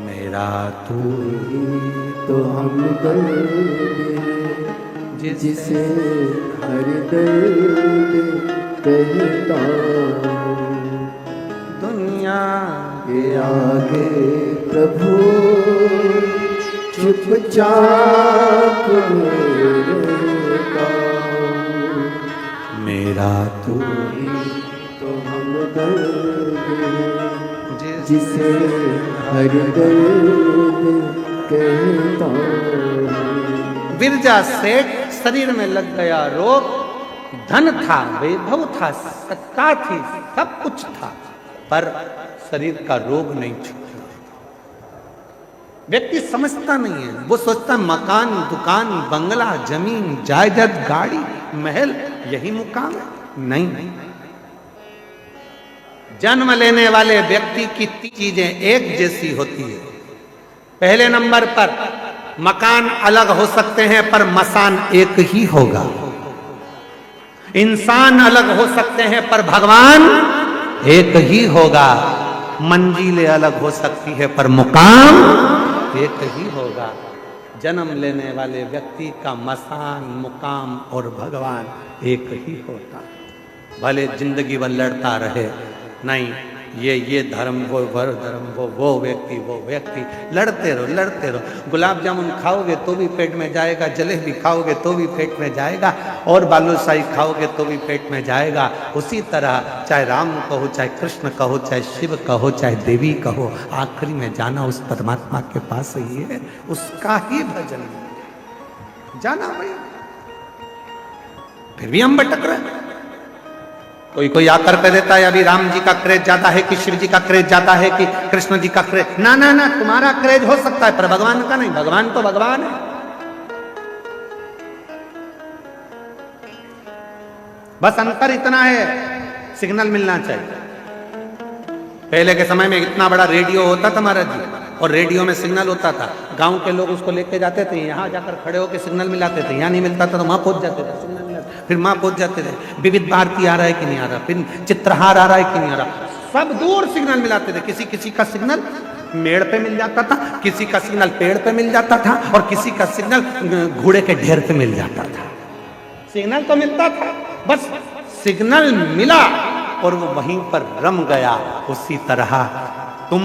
मेरा तू ही तो हमदर्द जिसे हर दर्द कहता, दुनिया के आगे प्रभु चुपचाप रहता। मेरा तू ही तो हमदर्द जिसे हर दर्द कहता। बिरजा सेठ शरीर में लग गया रोग, धन था, वैभव था, सत्ता थी, सब कुछ था, पर शरीर का रोग नहीं छूटा। व्यक्ति समझता नहीं है, वो सोचता मकान, दुकान, बंगला, जमीन, जायदाद, गाड़ी, महल, यही मुकाम है। नहीं, जन्म लेने वाले व्यक्ति की 3 चीजें एक जैसी होती है। पहले नंबर पर मकान अलग हो सकते हैं पर मसान एक ही होगा। इंसान अलग हो सकते हैं पर भगवान एक ही होगा। मंजिलें अलग हो सकती है पर मुकाम एक ही होगा। जन्म लेने वाले व्यक्ति का मसान, मुकाम और भगवान एक ही होता। भले जिंदगी भर लड़ता रहे, नहीं ये धर्म वो धर्म, वो व्यक्ति, लड़ते रहो। गुलाब जामुन खाओगे तो भी पेट में जाएगा, जलेबी खाओगे तो भी पेट में जाएगा, और बालूशाही खाओगे तो भी पेट में जाएगा। उसी तरह चाहे राम कहो, चाहे कृष्ण कहो, चाहे शिव कहो, चाहे देवी कहो, आखिरी में जाना उस परमात्मा के पास ही है, उसका ही भजन जाना भाई। फिर भी हम भटक रहे हैं। कोई आकर कह देता है अभी राम जी का क्रेज ज्यादा है कि शिव जी का क्रेज ज्यादा है कि कृष्ण जी का क्रेज। ना, तुम्हारा क्रेज हो सकता है पर भगवान का नहीं। भगवान तो भगवान है। बस अंतर इतना है, सिग्नल मिलना चाहिए। पहले के समय में इतना बड़ा रेडियो होता था महाराज जी, और रेडियो में सिग्नल होता था। गांव के लोग उसको लेके जाते थे, यहाँ जाकर खड़े होकर सिग्नल मिलाते थे। यहाँ नहीं मिलता था तो वहां पहुंच जाते थे, सिग्नल मिलाते, फिर वहां पहुंच जाते थे। विविध भारती आ रहा है कि नहीं आ रहा, फिर चित्रहार आ रहा है कि नहीं आ रहा, सब दूर सिग्नल मिलाते थे। किसी का सिग्नल मेड़ पे मिल जाता था, किसी का सिग्नल पेड़ पे मिल जाता था, और किसी का सिग्नल घोड़े के ढेर पे मिल जाता था। सिग्नल तो मिलता था, बस सिग्नल मिला और वो वहीं पर रम गया। उसी तरह तुम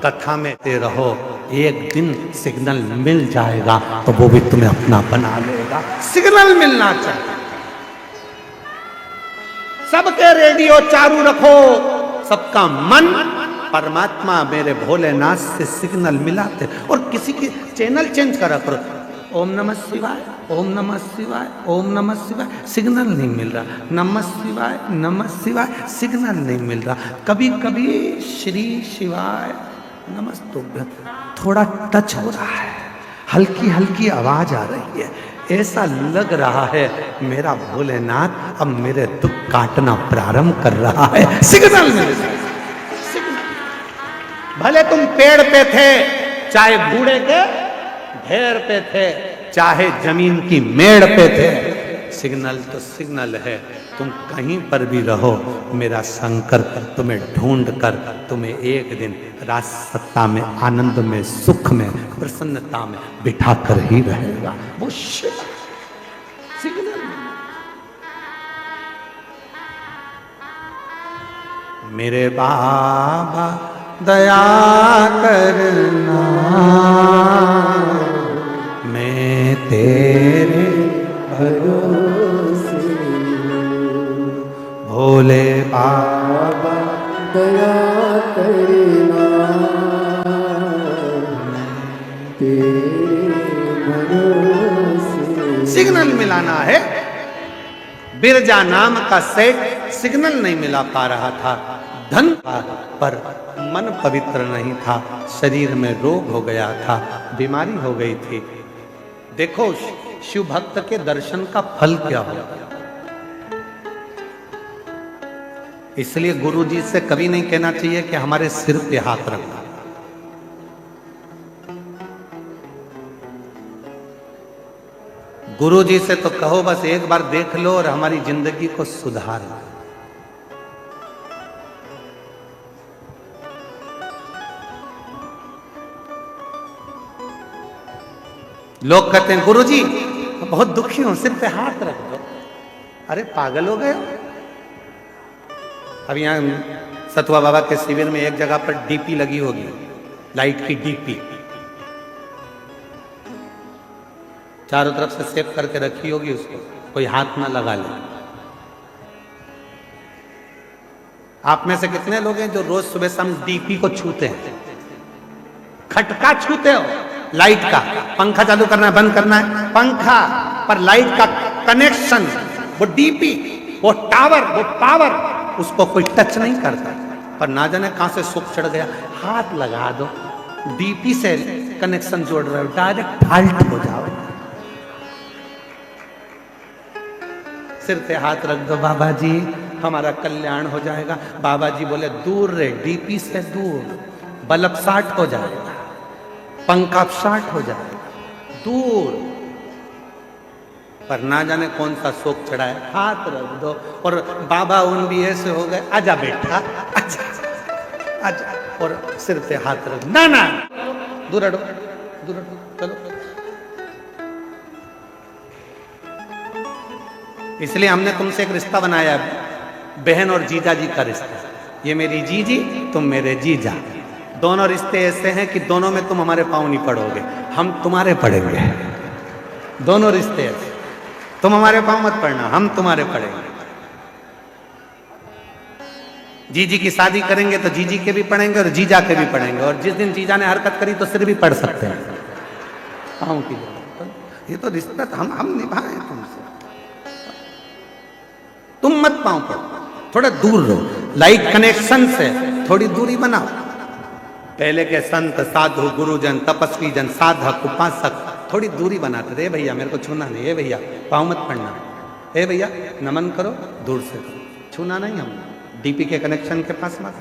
कथा में ते रहो, एक दिन सिग्नल मिल जाएगा तो वो भी तुम्हें अपना बना लेगा। सिग्नल मिलना चाहिए। सबके रेडियो चालू रखो, सबका मन परमात्मा मेरे भोलेनाथ से सिग्नल मिलाते, और किसी की चैनल चेंज करा करो। ओम नमः शिवाय, ओम नमः शिवाय, ओम नमः शिवाय, सिग्नल नहीं मिल रहा। नमः शिवाय, नमः शिवाय, सिग्नल नहीं मिल रहा। कभी कभी श्री शिवाय नमस्तुभ्यं थोड़ा टच हो रहा है, हल्की हल्की आवाज आ रही है, ऐसा लग रहा है मेरा भोलेनाथ अब मेरे दुख काटना प्रारंभ कर रहा है। सिग्नल मिल रहा है। भले तुम पेड़ पे थे, चाहे घोड़े के ढेर पे थे, चाहे जमीन की मेड़ पे थे, सिग्नल तो सिग्नल है। तुम कहीं पर भी रहो, मेरा शंकर तुम्हें ढूंढ कर तुम्हें एक दिन राज सत्ता में, आनंद में, सुख में, प्रसन्नता में बिठा कर ही रहेगा। वो सिग्नल। मेरे बाबा दया करना, मैं तेरे भरोसे भोले बाबा दया करना, तेरे भरोसे। सिग्नल मिलाना है। बिरजा नाम का सेठ सिग्नल नहीं मिला पा रहा था, धन था पर मन पवित्र नहीं था, शरीर में रोग हो गया था, बीमारी हो गई थी। देखो शिव भक्त के दर्शन का फल क्या हो। इसलिए गुरु जी से कभी नहीं कहना चाहिए कि हमारे सिर पे हाथ रखना। गुरु जी से तो कहो बस एक बार देख लो और हमारी जिंदगी को सुधार लो। लोग कहते हैं गुरु जी बहुत दुखी हूं, सिर पे हाथ रख दो। अरे पागल हो गए। अब यहां सतुआ बाबा के शिविर में एक जगह पर डीपी लगी होगी, लाइट की डीपी चारों तरफ से सेव करके रखी होगी, उसको कोई हाथ ना लगा ले। आप में से कितने लोग हैं जो रोज सुबह शाम डीपी को छूते हैं? खटका छूते हो लाइट का, पंखा चालू करना है बंद करना है, पंखा पर लाइट का कनेक्शन, वो डीपी, वो टावर, वो पावर, उसको कोई टच नहीं करता। पर ना जाने कहां से सुख चढ़ गया, हाथ लगा दो, डीपी से कनेक्शन जोड़ रहे हो, डायरेक्ट फाल्ट हो जाओ। सिर पे हाथ रख दो, बाबा जी हमारा कल्याण हो जाएगा। बाबा जी बोले दूर रे, डीपी से दूर, बल्ब शार्ट हो जाएगा, पंखा शार्ट हो जाएगा, दूर। पर ना जाने कौन सा शोक चढ़ा है, हाथ रख दो। और बाबा उन भी ऐसे हो गए, आजा बेटा आजा आजा, और सिर पे हाथ रख, ना ना दूर हटो, दूर हटो, चलो। इसलिए हमने तुमसे एक रिश्ता बनाया, बहन और जीजा जी का रिश्ता। ये मेरी जीजी, तुम मेरे जीजा। दोनों रिश्ते ऐसे हैं कि दोनों में तुम हमारे पांव नहीं पड़ोगे, हम तुम्हारे पड़ेंगे। दोनों रिश्ते ऐसे, तुम हमारे पांव मत पड़ना, हम तुम्हारे पड़ेंगे। जीजी की शादी करेंगे तो जीजी के भी पड़ेंगे और जीजा के भी पड़ेंगे, और जिस दिन जीजा ने हरकत करी तो सिर भी पड़ सकते हैं पांव की जगह। ये तो रिश्ता हम निभाएं तुमसे, तुम मत पाओ पड़ो, थोड़ा दूर रहो। लाइट कनेक्शन से थोड़ी दूरी बनाओ। पहले के संत साधु गुरुजन तपस्वी जन साधक उपासक थोड़ी दूरी बनाते थे, भैया मेरे को छूना नहीं, है भैया पाँव मत पड़ना, है भैया नमन करो, दूर से करो, छूना नहीं, हम डीपी के कनेक्शन के पास मत।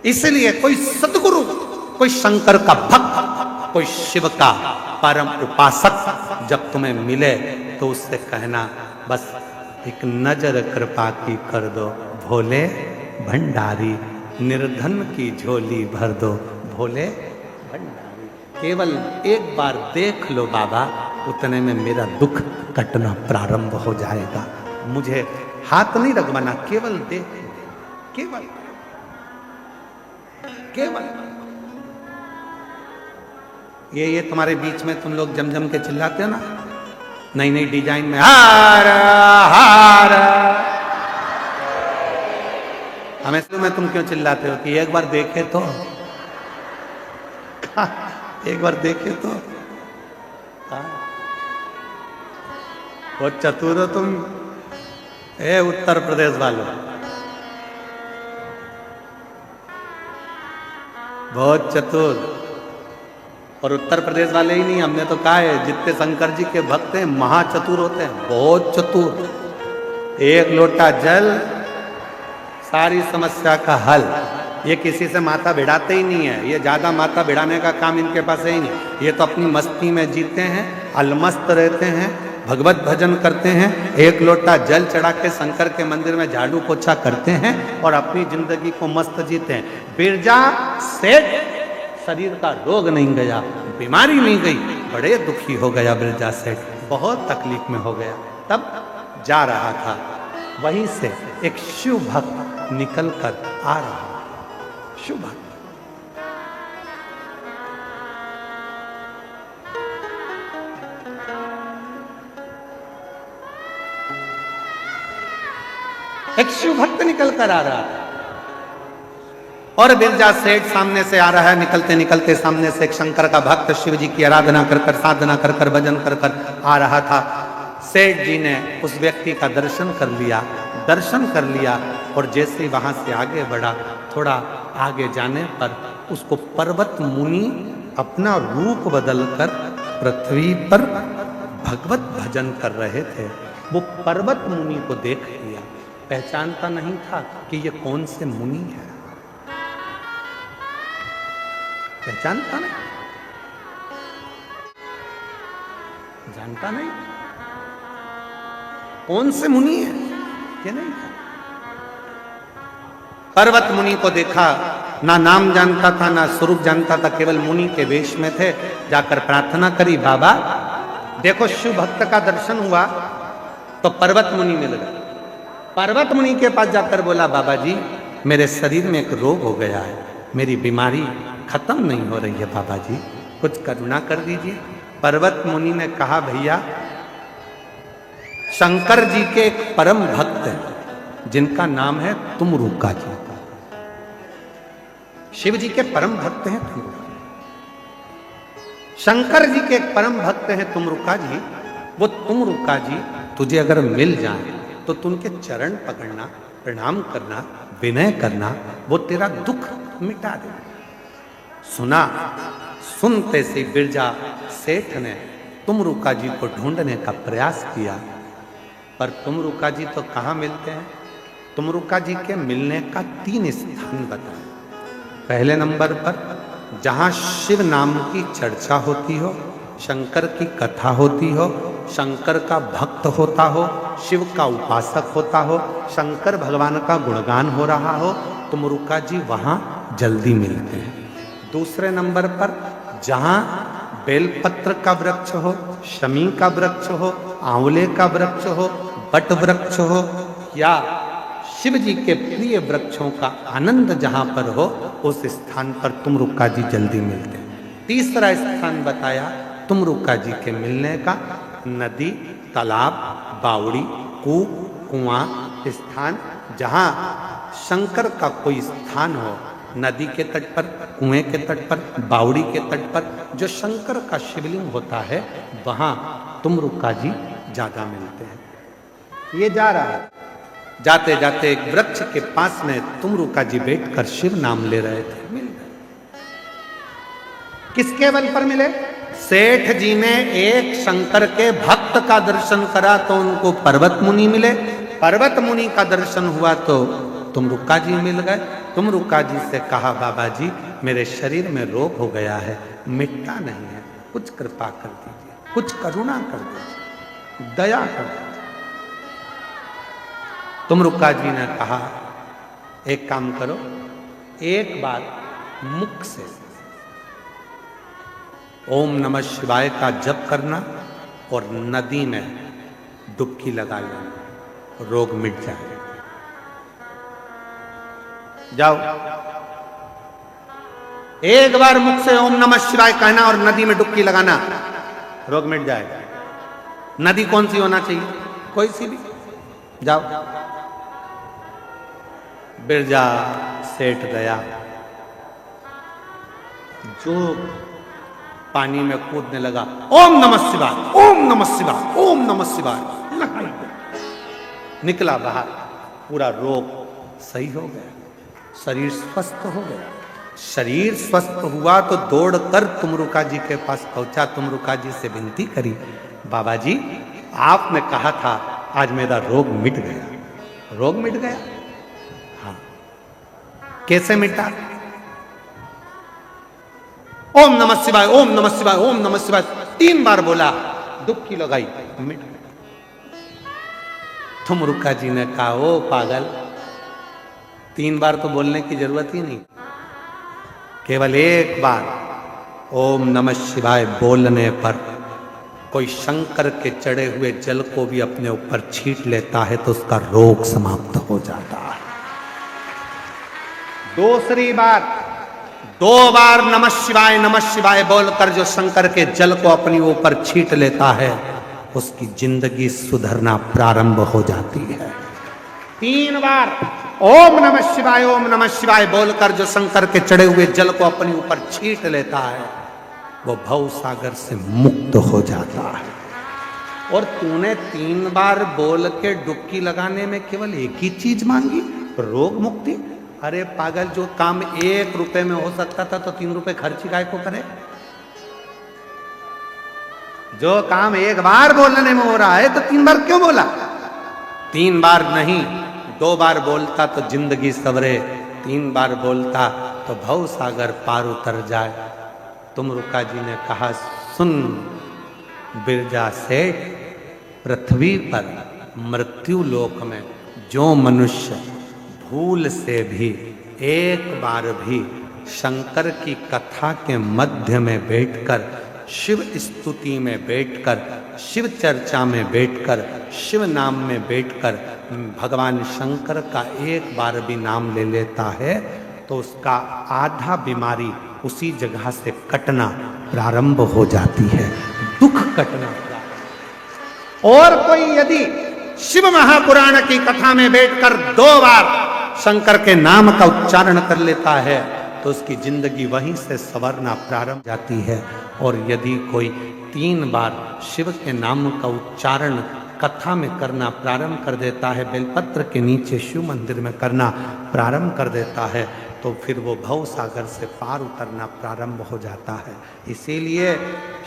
इसलिए कोई सदगुरु, कोई शंकर का भक्त, कोई शिव का परम उपासक जब तुम्हें मिले तो उससे कहना बस एक नजर कृपा की कर दो, भोले भंडारी निर्धन की झोली भर दो, भोले भंडारी। केवल एक बार देख लो बाबा, उतने में मेरा दुख कटना प्रारंभ हो जाएगा। मुझे हाथ नहीं रगवाना, केवल देख, केवल केवल ये तुम्हारे बीच में तुम लोग जम जम के चिल्लाते हो ना, नई नई डिजाइन में हार हार, हमें में तुम क्यों चिल्लाते हो कि एक बार देखे तो, एक बार देखे तो। बहुत चतुर हो तुम, ए उत्तर प्रदेश वालों, बहुत चतुर। और उत्तर प्रदेश वाले ही नहीं, हमने तो कहा है जितने शंकर जी के भक्त हैं महाचतुर होते हैं, बहुत चतुर। एक लोटा जल सारी समस्या का हल। ये किसी से माथा भिड़ाते ही नहीं है, ये ज्यादा माथा भिड़ाने का काम इनके पास है ही नहीं। ये तो अपनी मस्ती में जीते हैं, अलमस्त रहते हैं, भगवत भजन करते हैं, एक लोटा जल चढ़ा के शंकर के मंदिर में झाड़ू पोछा करते हैं और अपनी जिंदगी को मस्त जीते हैं। बिरजा सेठ शरीर का रोग नहीं गया, बीमारी नहीं गई, बड़े दुखी हो गया बिरजा सेठ, बहुत तकलीफ में हो गया। तब जा रहा था, वहीं से एक शिव भक्त निकल कर आ रहा। शुभ। एक शिव भक्त निकल कर आ रहा है और बिरजा सेठ सामने से आ रहा है। निकलते निकलते सामने से एक शंकर का भक्त शिव जी की आराधना कर कर, साधना कर कर, भजन कर कर आ रहा था। सेठ जी ने उस व्यक्ति का दर्शन कर लिया, और जैसे ही वहां से आगे बढ़ा, थोड़ा आगे जाने पर उसको पर्वत मुनि अपना रूप बदलकर पृथ्वी पर भगवत भजन कर रहे थे। वो पर्वत मुनि को देख लिया, पहचानता नहीं था कि ये कौन से मुनि है, पहचानता नहीं, जानता नहीं कौन से मुनि है ये नहीं है। पर्वत मुनि को देखा, ना नाम जानता था ना स्वरूप जानता था, केवल मुनि के वेश में थे। जाकर प्रार्थना करी, बाबा देखो शिव भक्त का दर्शन हुआ तो पर्वत मुनि मिल गए। पर्वत मुनि के पास जाकर बोला, बाबा जी मेरे शरीर में एक रोग हो गया है, मेरी बीमारी खत्म नहीं हो रही है, बाबा जी कुछ करुणा कर दीजिए। पर्वत मुनि ने कहा, भैया शंकर जी के एक परम भक्त हैं जिनका नाम है तुमरुका जी। शिव जी के परम भक्त हैं तुमरुका, शंकर जी के एक परम भक्त हैं तुमरुका जी। वो तुमरुका जी तुझे अगर मिल जाए तो तू उनके चरण पकड़ना, प्रणाम करना, विनय करना, वो तेरा दुख मिटा दे। सुनते से बिरजा सेठ ने तुमरुका जी को ढूंढने का प्रयास किया, पर तुमरुका जी तो कहाँ मिलते हैं। तुमरुका जी के मिलने का 3 स्थान बताए। पहले नंबर पर जहाँ शिव नाम की चर्चा होती हो, शंकर की कथा होती हो, शंकर का भक्त होता हो, शिव का उपासक होता हो, शंकर भगवान का गुणगान हो रहा हो, तुमरुका जी वहाँ जल्दी मिलते हैं। दूसरे नंबर पर जहाँ बेलपत्र का वृक्ष हो, शमी का वृक्ष हो, आंवले का वृक्ष हो, बट वृक्ष हो, या शिव जी के प्रिय वृक्षों का आनंद जहाँ पर हो, उस स्थान पर तुमरुका जी जल्दी मिलते हैं। तीसरा स्थान बताया तुमरुका जी के मिलने का, नदी, तालाब, बावड़ी, कुआं स्थान, जहाँ शंकर का कोई स्थान हो, नदी के तट पर, कुएं के तट पर, बावड़ी के तट पर जो शंकर का शिवलिंग होता है, वहां तुमरुका जी ज्यादा मिलते हैं। ये जा रहा है, जाते जाते एक वृक्ष के पास में तुमरुका जी बैठकर शिव नाम ले रहे थे, मिल गए। किसके बल पर मिले? सेठ जी ने एक शंकर के भक्त का दर्शन करा तो उनको पर्वत मुनि मिले, पर्वत मुनि का दर्शन हुआ तो तुमरुका जी मिल गए। तुमरुका जी से कहा, बाबा जी मेरे शरीर में रोग हो गया है, मिटता नहीं है, कुछ कृपा कर दीजिए, कुछ करुणा कर दीजिए, दया कर दीजिए। तुमरुका जी ने कहा, एक काम करो, एक बार मुख से ओम नमः शिवाय का जप करना और नदी में डुबकी लगा लेना, रोग मिट जाए। जाओ, एक बार मुख से ओम नमः शिवाय कहना और नदी में डुबकी लगाना, रोग मिट जाएगा। नदी कौन सी होना चाहिए? कोई सी भी। जाओ। बिरजा सेठ गया, जो पानी में कूदने लगा, ओम नमः शिवाय, ओम नमः शिवाय, ओम नमः शिवाय, निकला बाहर, पूरा रोग सही हो गया, शरीर स्वस्थ हो गया। शरीर स्वस्थ हुआ तो दौड़कर तुमरुका जी के पास पहुंचा, तुमरुका जी से विनती करी, बाबा जी आपने कहा था आज मेरा रोग मिट गया। रोग मिट गया? हाँ। कैसे मिटा? ओम नमः शिवाय, ओम नमः शिवाय, ओम नमः शिवाय 3 बार बोला, डुबकी लगाई, मिट गया। तुमरुका जी ने कहा, ओ पागल, 3 बार तो बोलने की जरूरत ही नहीं, केवल एक बार ओम नमः शिवाय बोलने पर कोई शंकर के चढ़े हुए जल को भी अपने ऊपर छीट लेता है तो उसका रोग समाप्त हो जाता है। दूसरी बार 2 बार नमः शिवाय बोलकर जो शंकर के जल को अपनी ऊपर छींट लेता है, उसकी जिंदगी सुधरना प्रारंभ हो जाती है। 3 बार ओम नमः शिवाय बोलकर जो शंकर के चढ़े हुए जल को अपने ऊपर छींट लेता है, वो भव सागर से मुक्त हो जाता है। और तूने 3 बार बोल के डुबकी लगाने में केवल एक ही चीज मांगी, रोग मुक्ति। अरे पागल, जो काम 1 रुपए में हो सकता था तो 3 रुपए खर्ची काय को करे? जो काम 1 बार बोलने में हो रहा है तो 3 बार क्यों बोला? 3 बार नहीं, 2 बार बोलता तो जिंदगी सवरे, 3 बार बोलता तो भव सागर पार उतर जाए। तुमरुका जी ने कहा, सुन बिरजा सेठ, पृथ्वी पर मृत्यु लोक में जो मनुष्य भूल से भी एक बार भी शंकर की कथा के मध्य में बैठकर, शिव स्तुति में बैठकर, शिव चर्चा में बैठकर, शिव नाम में बैठकर भगवान शंकर का एक बार भी नाम ले लेता है, तो उसका आधा बीमारी उसी जगह से कटना प्रारंभ हो जाती है, दुख कटना। और कोई यदि शिव महापुराण की कथा में बैठकर 2 बार शंकर के नाम का उच्चारण कर लेता है, तो उसकी जिंदगी वहीं से संवरना प्रारंभ जाती है। और यदि कोई 3 बार शिव के नाम का उच्चारण कथा में करना प्रारंभ कर देता है, बेलपत्र के नीचे शिव मंदिर में करना प्रारंभ कर देता है, तो फिर वो भव सागर से पार उतरना प्रारंभ हो जाता है। इसीलिए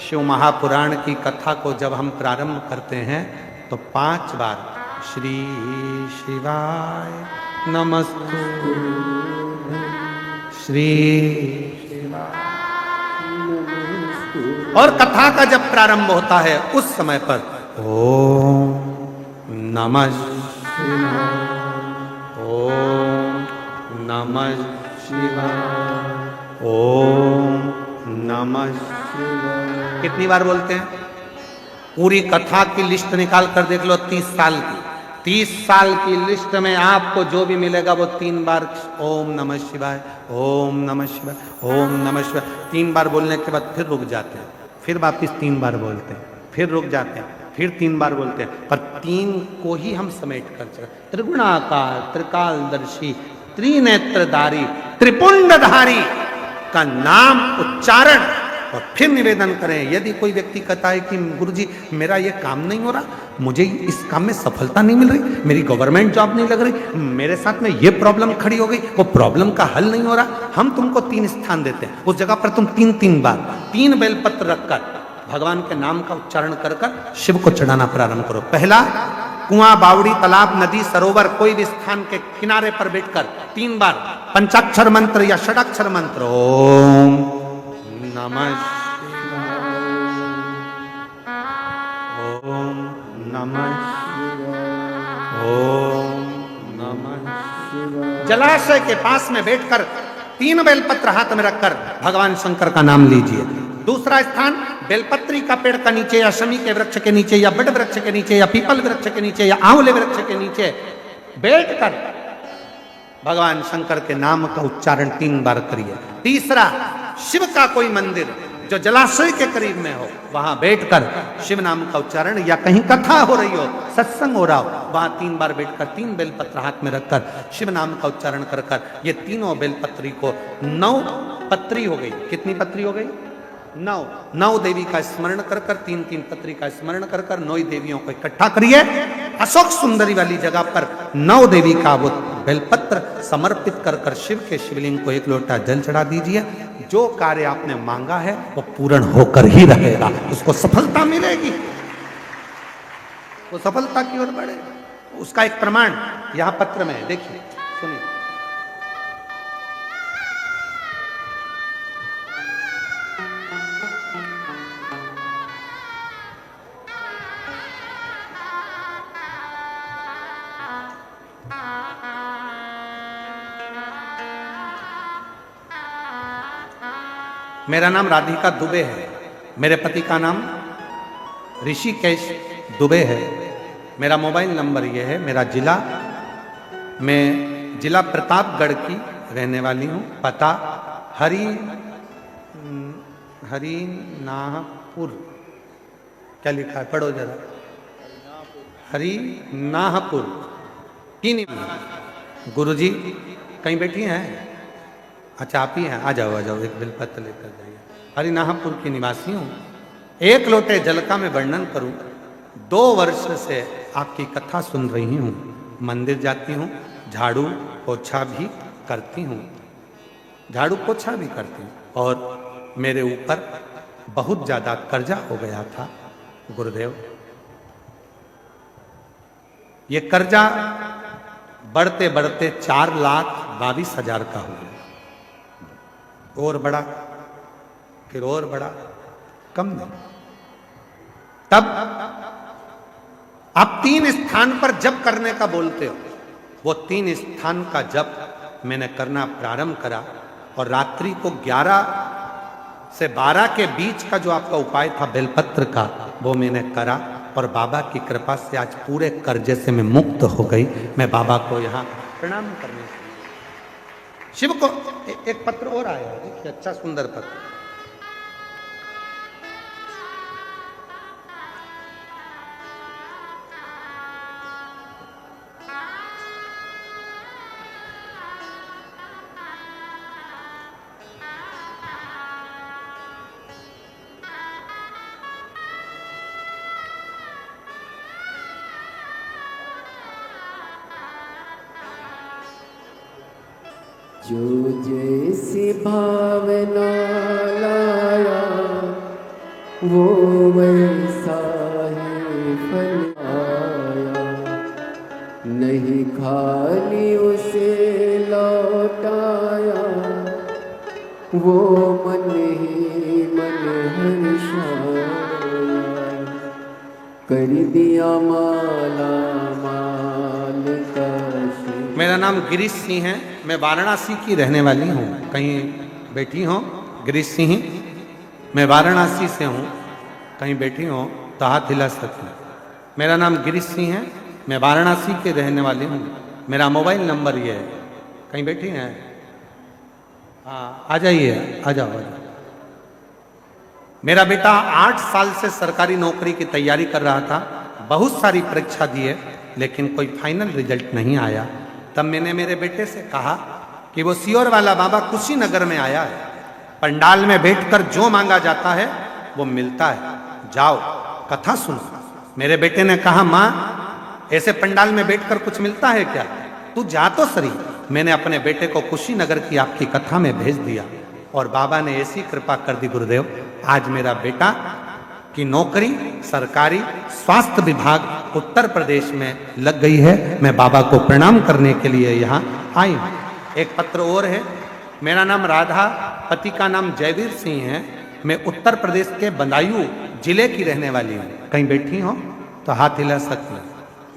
शिव महापुराण की कथा को जब हम प्रारंभ करते हैं तो 5 बार श्री शिवाय नमस्तु, श्री और कथा का जब प्रारंभ होता है उस समय पर ओम नमः शिवाय, ओम नमः शिवाय, ओम नमः शिवाय। कितनी बार बोलते हैं? पूरी कथा की लिस्ट निकाल कर देख लो, 30 साल की। 30 साल की लिस्ट में आपको जो भी मिलेगा वो 3 बार ओम नमः शिवाय, ओम नमः शिवाय, ओम नमः शिवाय 3 बार बोलने के बाद फिर रुक जाते हैं, फिर वापिस 3 बार बोलते हैं, फिर रुक जाते हैं, फिर 3 बार बोलते हैं। पर 3 को ही हम समेट कर चले, त्रिगुणाकार, त्रिकालदर्शी, त्रिनेत्रधारी, त्रिपुंडधारी का नाम उच्चारण। और फिर निवेदन करें, यदि कोई व्यक्ति कहता है कि गुरुजी मेरा ये काम नहीं हो रहा, मुझे इस काम में सफलता नहीं मिल रही, मेरी गवर्नमेंट जॉब नहीं लग रही, मेरे साथ में ये प्रॉब्लम खड़ी हो गई, वो प्रॉब्लम का हल नहीं हो रहा, हम तुमको 3 स्थान देते हैं, उस जगह पर तुम 3 बार 3 बेलपत्र रखकर भगवान के नाम का उच्चारण कर कर शिव को चढ़ाना प्रारंभ करो। पहला, कुआं, बावड़ी, तालाब, नदी, सरोवर, कोई भी स्थान के किनारे पर बैठकर 3 बार पंचाक्षर मंत्र या षडाक्षर मंत्र ओम नमः शिवाय, ओम नमः शिवाय, ओम नमः शिवाय। जलाशय के पास में बैठकर 3 बेलपत्र हाथ में रखकर भगवान शंकर का नाम लीजिए। दूसरा स्थान, बेलपत्री का पेड़ का नीचे या शमी के वृक्ष के नीचे या बड़ वृक्ष के नीचे या पीपल वृक्ष के नीचे या आंवले वृक्ष के नीचे बैठकर भगवान शंकर के नाम का उच्चारण 3 बार करिए। तीसरा, शिव का कोई मंदिर जो जलाशय के करीब में हो, वहां बैठकर शिव नाम का उच्चारण, या कहीं कथा हो रही हो, सत्संग हो रहा हो, वहां 3 बार बैठकर 3 बेलपत्र हाथ में रखकर शिव नाम का उच्चारण कर कर ये तीनों बेलपत्री को 9 पत्री हो गई। कितनी पत्री हो गई? 9 देवी का स्मरण कर कर 3 पत्री का स्मरण कर कर 9 देवियों को इकट्ठा करिए। अशोक सुंदरी वाली जगह पर 9 देवी का वो बेलपत्र समर्पित कर कर शिव के शिवलिंग को 1 लोटा जल चढ़ा दीजिए। जो कार्य आपने मांगा है वो पूर्ण होकर ही रहेगा, उसको सफलता मिलेगी, वो सफलता की ओर बढ़ेगा। उसका एक प्रमाण यहां पत्र में है, देखिए, सुनिए। मेरा नाम राधिका दुबे है, मेरे पति का नाम ऋषिकेश दुबे है। मेरा मोबाइल नंबर ये है, मेरा जिला, मैं जिला प्रतापगढ़ की रहने वाली हूँ। पता हरिनाहपुर, क्या लिखा है पढ़ो जरा। हरिनाहपुर की निवासी। गुरुजी कहीं बैठी हैं? अच्छा आप ही हैं, आ जाओ एक बिलपत्र लेकर जाइए। हरिनाहपुर की निवासी हूँ। एक लोटे जल का मैं वर्णन करूं, 2 वर्ष से आपकी कथा सुन रही हूँ। मंदिर जाती हूँ, झाड़ू पोछा भी करती हूँ, झाड़ू पोछा भी करती हूँ, और मेरे ऊपर बहुत ज़्यादा कर्जा हो गया था गुरुदेव। ये कर्जा बढ़ते बढ़ते 4,22,000 का हो गया। और बढ़ा, फिर और बढ़ा, कम नहीं। तब आप 3 स्थान पर जप करने का बोलते हो, वो 3 स्थान का जप मैंने करना प्रारंभ करा, और रात्रि को 11 से 12 के बीच का जो आपका उपाय था बेलपत्र का, वो मैंने करा, और बाबा की कृपा से आज पूरे कर्जे से मैं मुक्त हो गई। मैं बाबा को यहाँ प्रणाम करने के लिए। शिव को एक पत्र और आया है, देखिए अच्छा सुंदर पत्र। जो जैसी भावना लाया वो वैसा ही फल आया, नहीं खाली उसे लौटाया, वो मन ही मन हर्षाया, कर दिया माला माल का। मेरा नाम गिरीश सिंह है, मैं वाराणसी की रहने वाली हूँ। कहीं बैठी हो गिरीश सिंह? मैं वाराणसी से हूँ, कहीं बैठी हो तो हाथ हिला सकते। मेरा नाम गिरीश सिंह है, मैं वाराणसी के रहने वाली हूँ। मेरा मोबाइल नंबर ये है। कहीं बैठी हैं? हाँ आ जाइए, आ जाओ। मेरा बेटा 8 साल से सरकारी नौकरी की तैयारी कर रहा था, बहुत सारी परीक्षा दी है, लेकिन कोई फाइनल रिजल्ट नहीं आया। तब मैंने मेरे बेटे से कहा कि वो सियोर वाला बाबा कुशीनगर में आया है, पंडाल में बैठकर जो मांगा जाता है वो मिलता है, जाओ कथा सुनो। मेरे बेटे ने कहा माँ ऐसे पंडाल में बैठकर कुछ मिलता है क्या, तू जा तो सही। मैंने अपने बेटे को कुशीनगर की आपकी कथा में भेज दिया, और बाबा ने ऐसी कृपा कर दी गुरुदेव, आज मेरा बेटा की नौकरी सरकारी स्वास्थ्य विभाग उत्तर प्रदेश में लग गई है। मैं बाबा को प्रणाम करने के लिए यहाँ आई हूँ। एक पत्र और है। मेरा नाम राधा, पति का नाम जयवीर सिंह है। मैं उत्तर प्रदेश के बदायूं जिले की रहने वाली हूँ। कहीं बैठी हो तो हाथ हिला सकती हैं।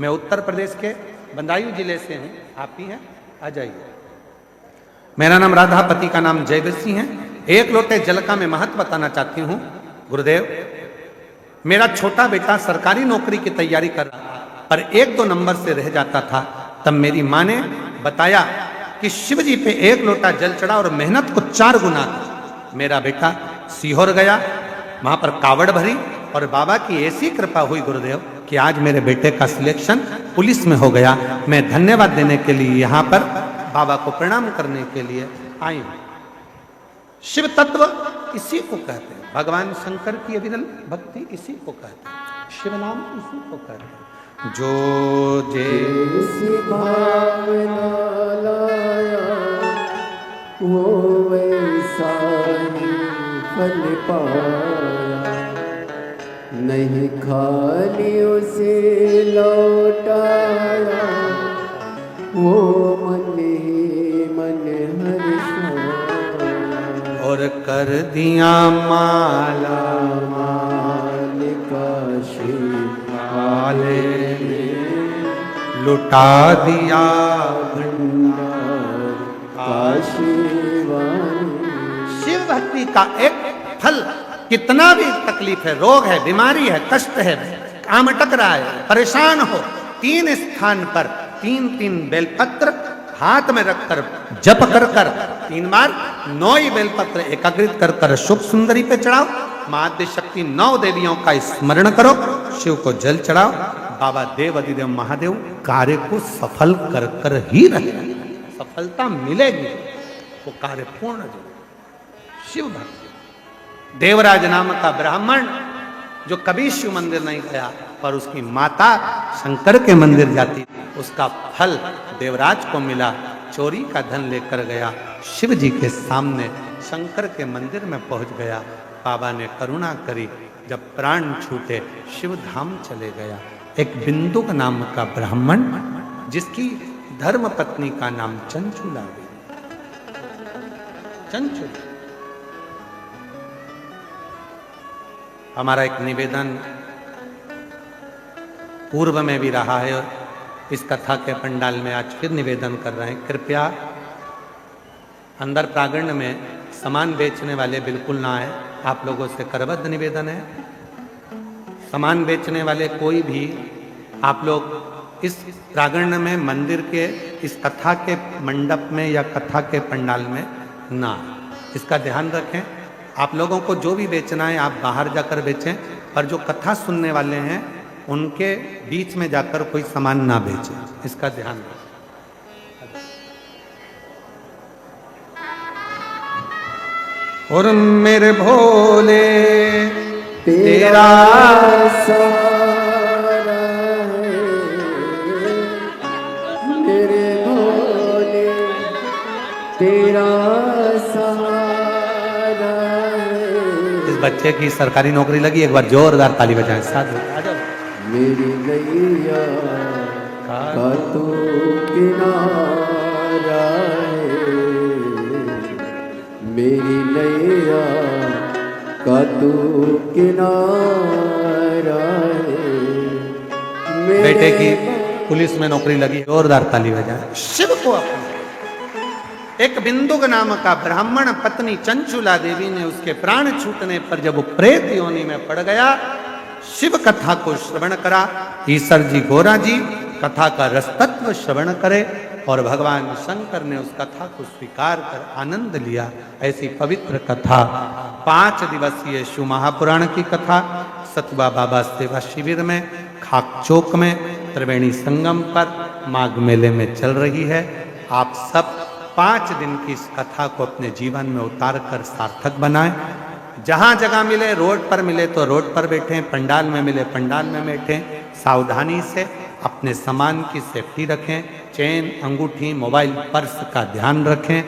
मैं उत्तर प्रदेश के बदायूं जिले से हूँ, आप ही हैं, आ जाइए। मेरा नाम राधा, पति का नाम जयवीर सिंह है। एक लोटे जल का मैं महत्व बताना चाहती हूँ गुरुदेव। मेरा छोटा बेटा सरकारी नौकरी की तैयारी कर रहा था, पर 1-2 नंबर से रह जाता था। तब मेरी माँ ने बताया कि शिव जी पे 1 लोटा जल चढ़ा और मेहनत को 4 गुना था। मेरा बेटा सीहोर गया, वहां पर कावड़ भरी, और बाबा की ऐसी कृपा हुई गुरुदेव कि आज मेरे बेटे का सिलेक्शन पुलिस में हो गया। मैं धन्यवाद देने के लिए यहाँ पर बाबा को प्रणाम करने के लिए आई हूँ। शिव तत्व इसी को कहते हैं, भगवान शंकर की अविरल भक्ति इसी को कहते हैं, शिव नाम इसी को कहते हैं। जो जैसी भावना लाया वो वैसा ही फल पाया, नहीं खाली उसे लौटाया, वो मन ही मन हर्षाया, और कर दिया माला माल का वाले ने लुटा दिया भंडार काशीवान। शिव भक्ति का एक फल, कितना भी तकलीफ है, रोग है, बीमारी है, कष्ट है, काम अटक रहा है, परेशान हो, 3 स्थान पर 3-3 बेलपत्र हाथ में रखकर जप कर कर 3 बार 9 ही बेलपत्र एकाग्रित कर कर शुभ सुंदरी पे चढ़ाओ। महाद्य शक्ति 9 देवियों का स्मरण करो, शिव को जल चढ़ाओ। बाबा देव अधिदेव महादेव कार्य को सफल कर कर ही रहे, सफलता मिलेगी, वो कार्य पूर्ण जो शिव भक्त। देवराज नाम का ब्राह्मण जो कभी शिव मंदिर नहीं गया पर उसकी माता शंकर के मंदिर जाती, उसका फल देवराज को मिला। चोरी का धन लेकर गया, शिव जी के सामने शंकर के मंदिर में पहुंच गया। बाबा ने करुणा करी, जब प्राण छूटे शिव धाम चले गया। एक बिंदुक नाम का ब्राह्मण जिसकी धर्म पत्नी का नाम चंचुला है। चंचुला हमारा एक निवेदन पूर्व में भी रहा है, इस कथा के पंडाल में आज फिर निवेदन कर रहे हैं। कृपया अंदर प्रांगण में सामान बेचने वाले बिल्कुल ना आए, आप लोगों से करबद्ध निवेदन है। सामान बेचने वाले कोई भी आप लोग इस प्रांगण में मंदिर के इस कथा के मंडप में या कथा के पंडाल में ना, इसका ध्यान रखें। आप लोगों को जो भी बेचना है आप बाहर जाकर बेचें, पर जो कथा सुनने वाले हैं उनके बीच में जाकर कोई सामान ना बेचें, इसका ध्यान रखें। और मेरे भोले तेरा सहारा है, मेरे भोले तेरा सहारा है। इस बच्चे की सरकारी नौकरी लगी, एक बार जोरदार ताली बजाएं साथ में। मेरी नैया का तू किनारा है, मेरी नैया का तू किनारा है। बेटे की पुलिस में नौकरी लगी, जोरदार ताली बजाएं। शिव को अपना एक बिंदुक नाम का ब्राह्मण पत्नी चंचुला देवी ने उसके प्राण छूटने पर जब वो प्रेत योनि में पड़ गया, शिव कथा को श्रवण करा। ईश्वर जी गोरा जी कथा का रसतत्व श्रवण करे और भगवान शंकर ने उस कथा को स्वीकार कर आनंद लिया। ऐसी पवित्र कथा 5 दिवसीय शिव महापुराण की कथा सतबा बाबा सेवा शिविर में खाक चौक में त्रिवेणी संगम पर माघ मेले में चल रही है। आप सब 5 दिन की इस कथा को अपने जीवन में उतार कर सार्थक बनाएं। जहां जगह मिले, रोड पर मिले तो रोड पर बैठें, पंडाल में मिले पंडाल में बैठें। सावधानी से अपने सामान की सेफ्टी रखें, चेन, अंगूठी, मोबाइल, पर्स का ध्यान रखें।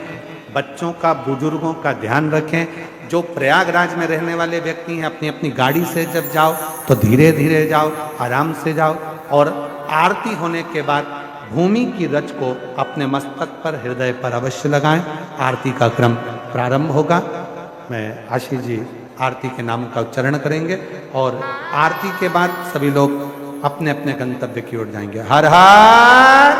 बच्चों का, बुजुर्गों का ध्यान रखें। जो प्रयागराज में रहने वाले व्यक्ति हैं, अपनी अपनी गाड़ी से जब जाओ तो धीरे धीरे जाओ, आराम से जाओ। और आरती होने के बाद भूमि की रज को अपने मस्तक पर, हृदय पर अवश्य लगाएं। आरती का क्रम प्रारंभ होगा। मैं आशीष जी आरती के नाम का उच्चारण करेंगे और आरती के बाद सभी लोग अपने अपने गंतव्य की ओर जाएंगे। हर हर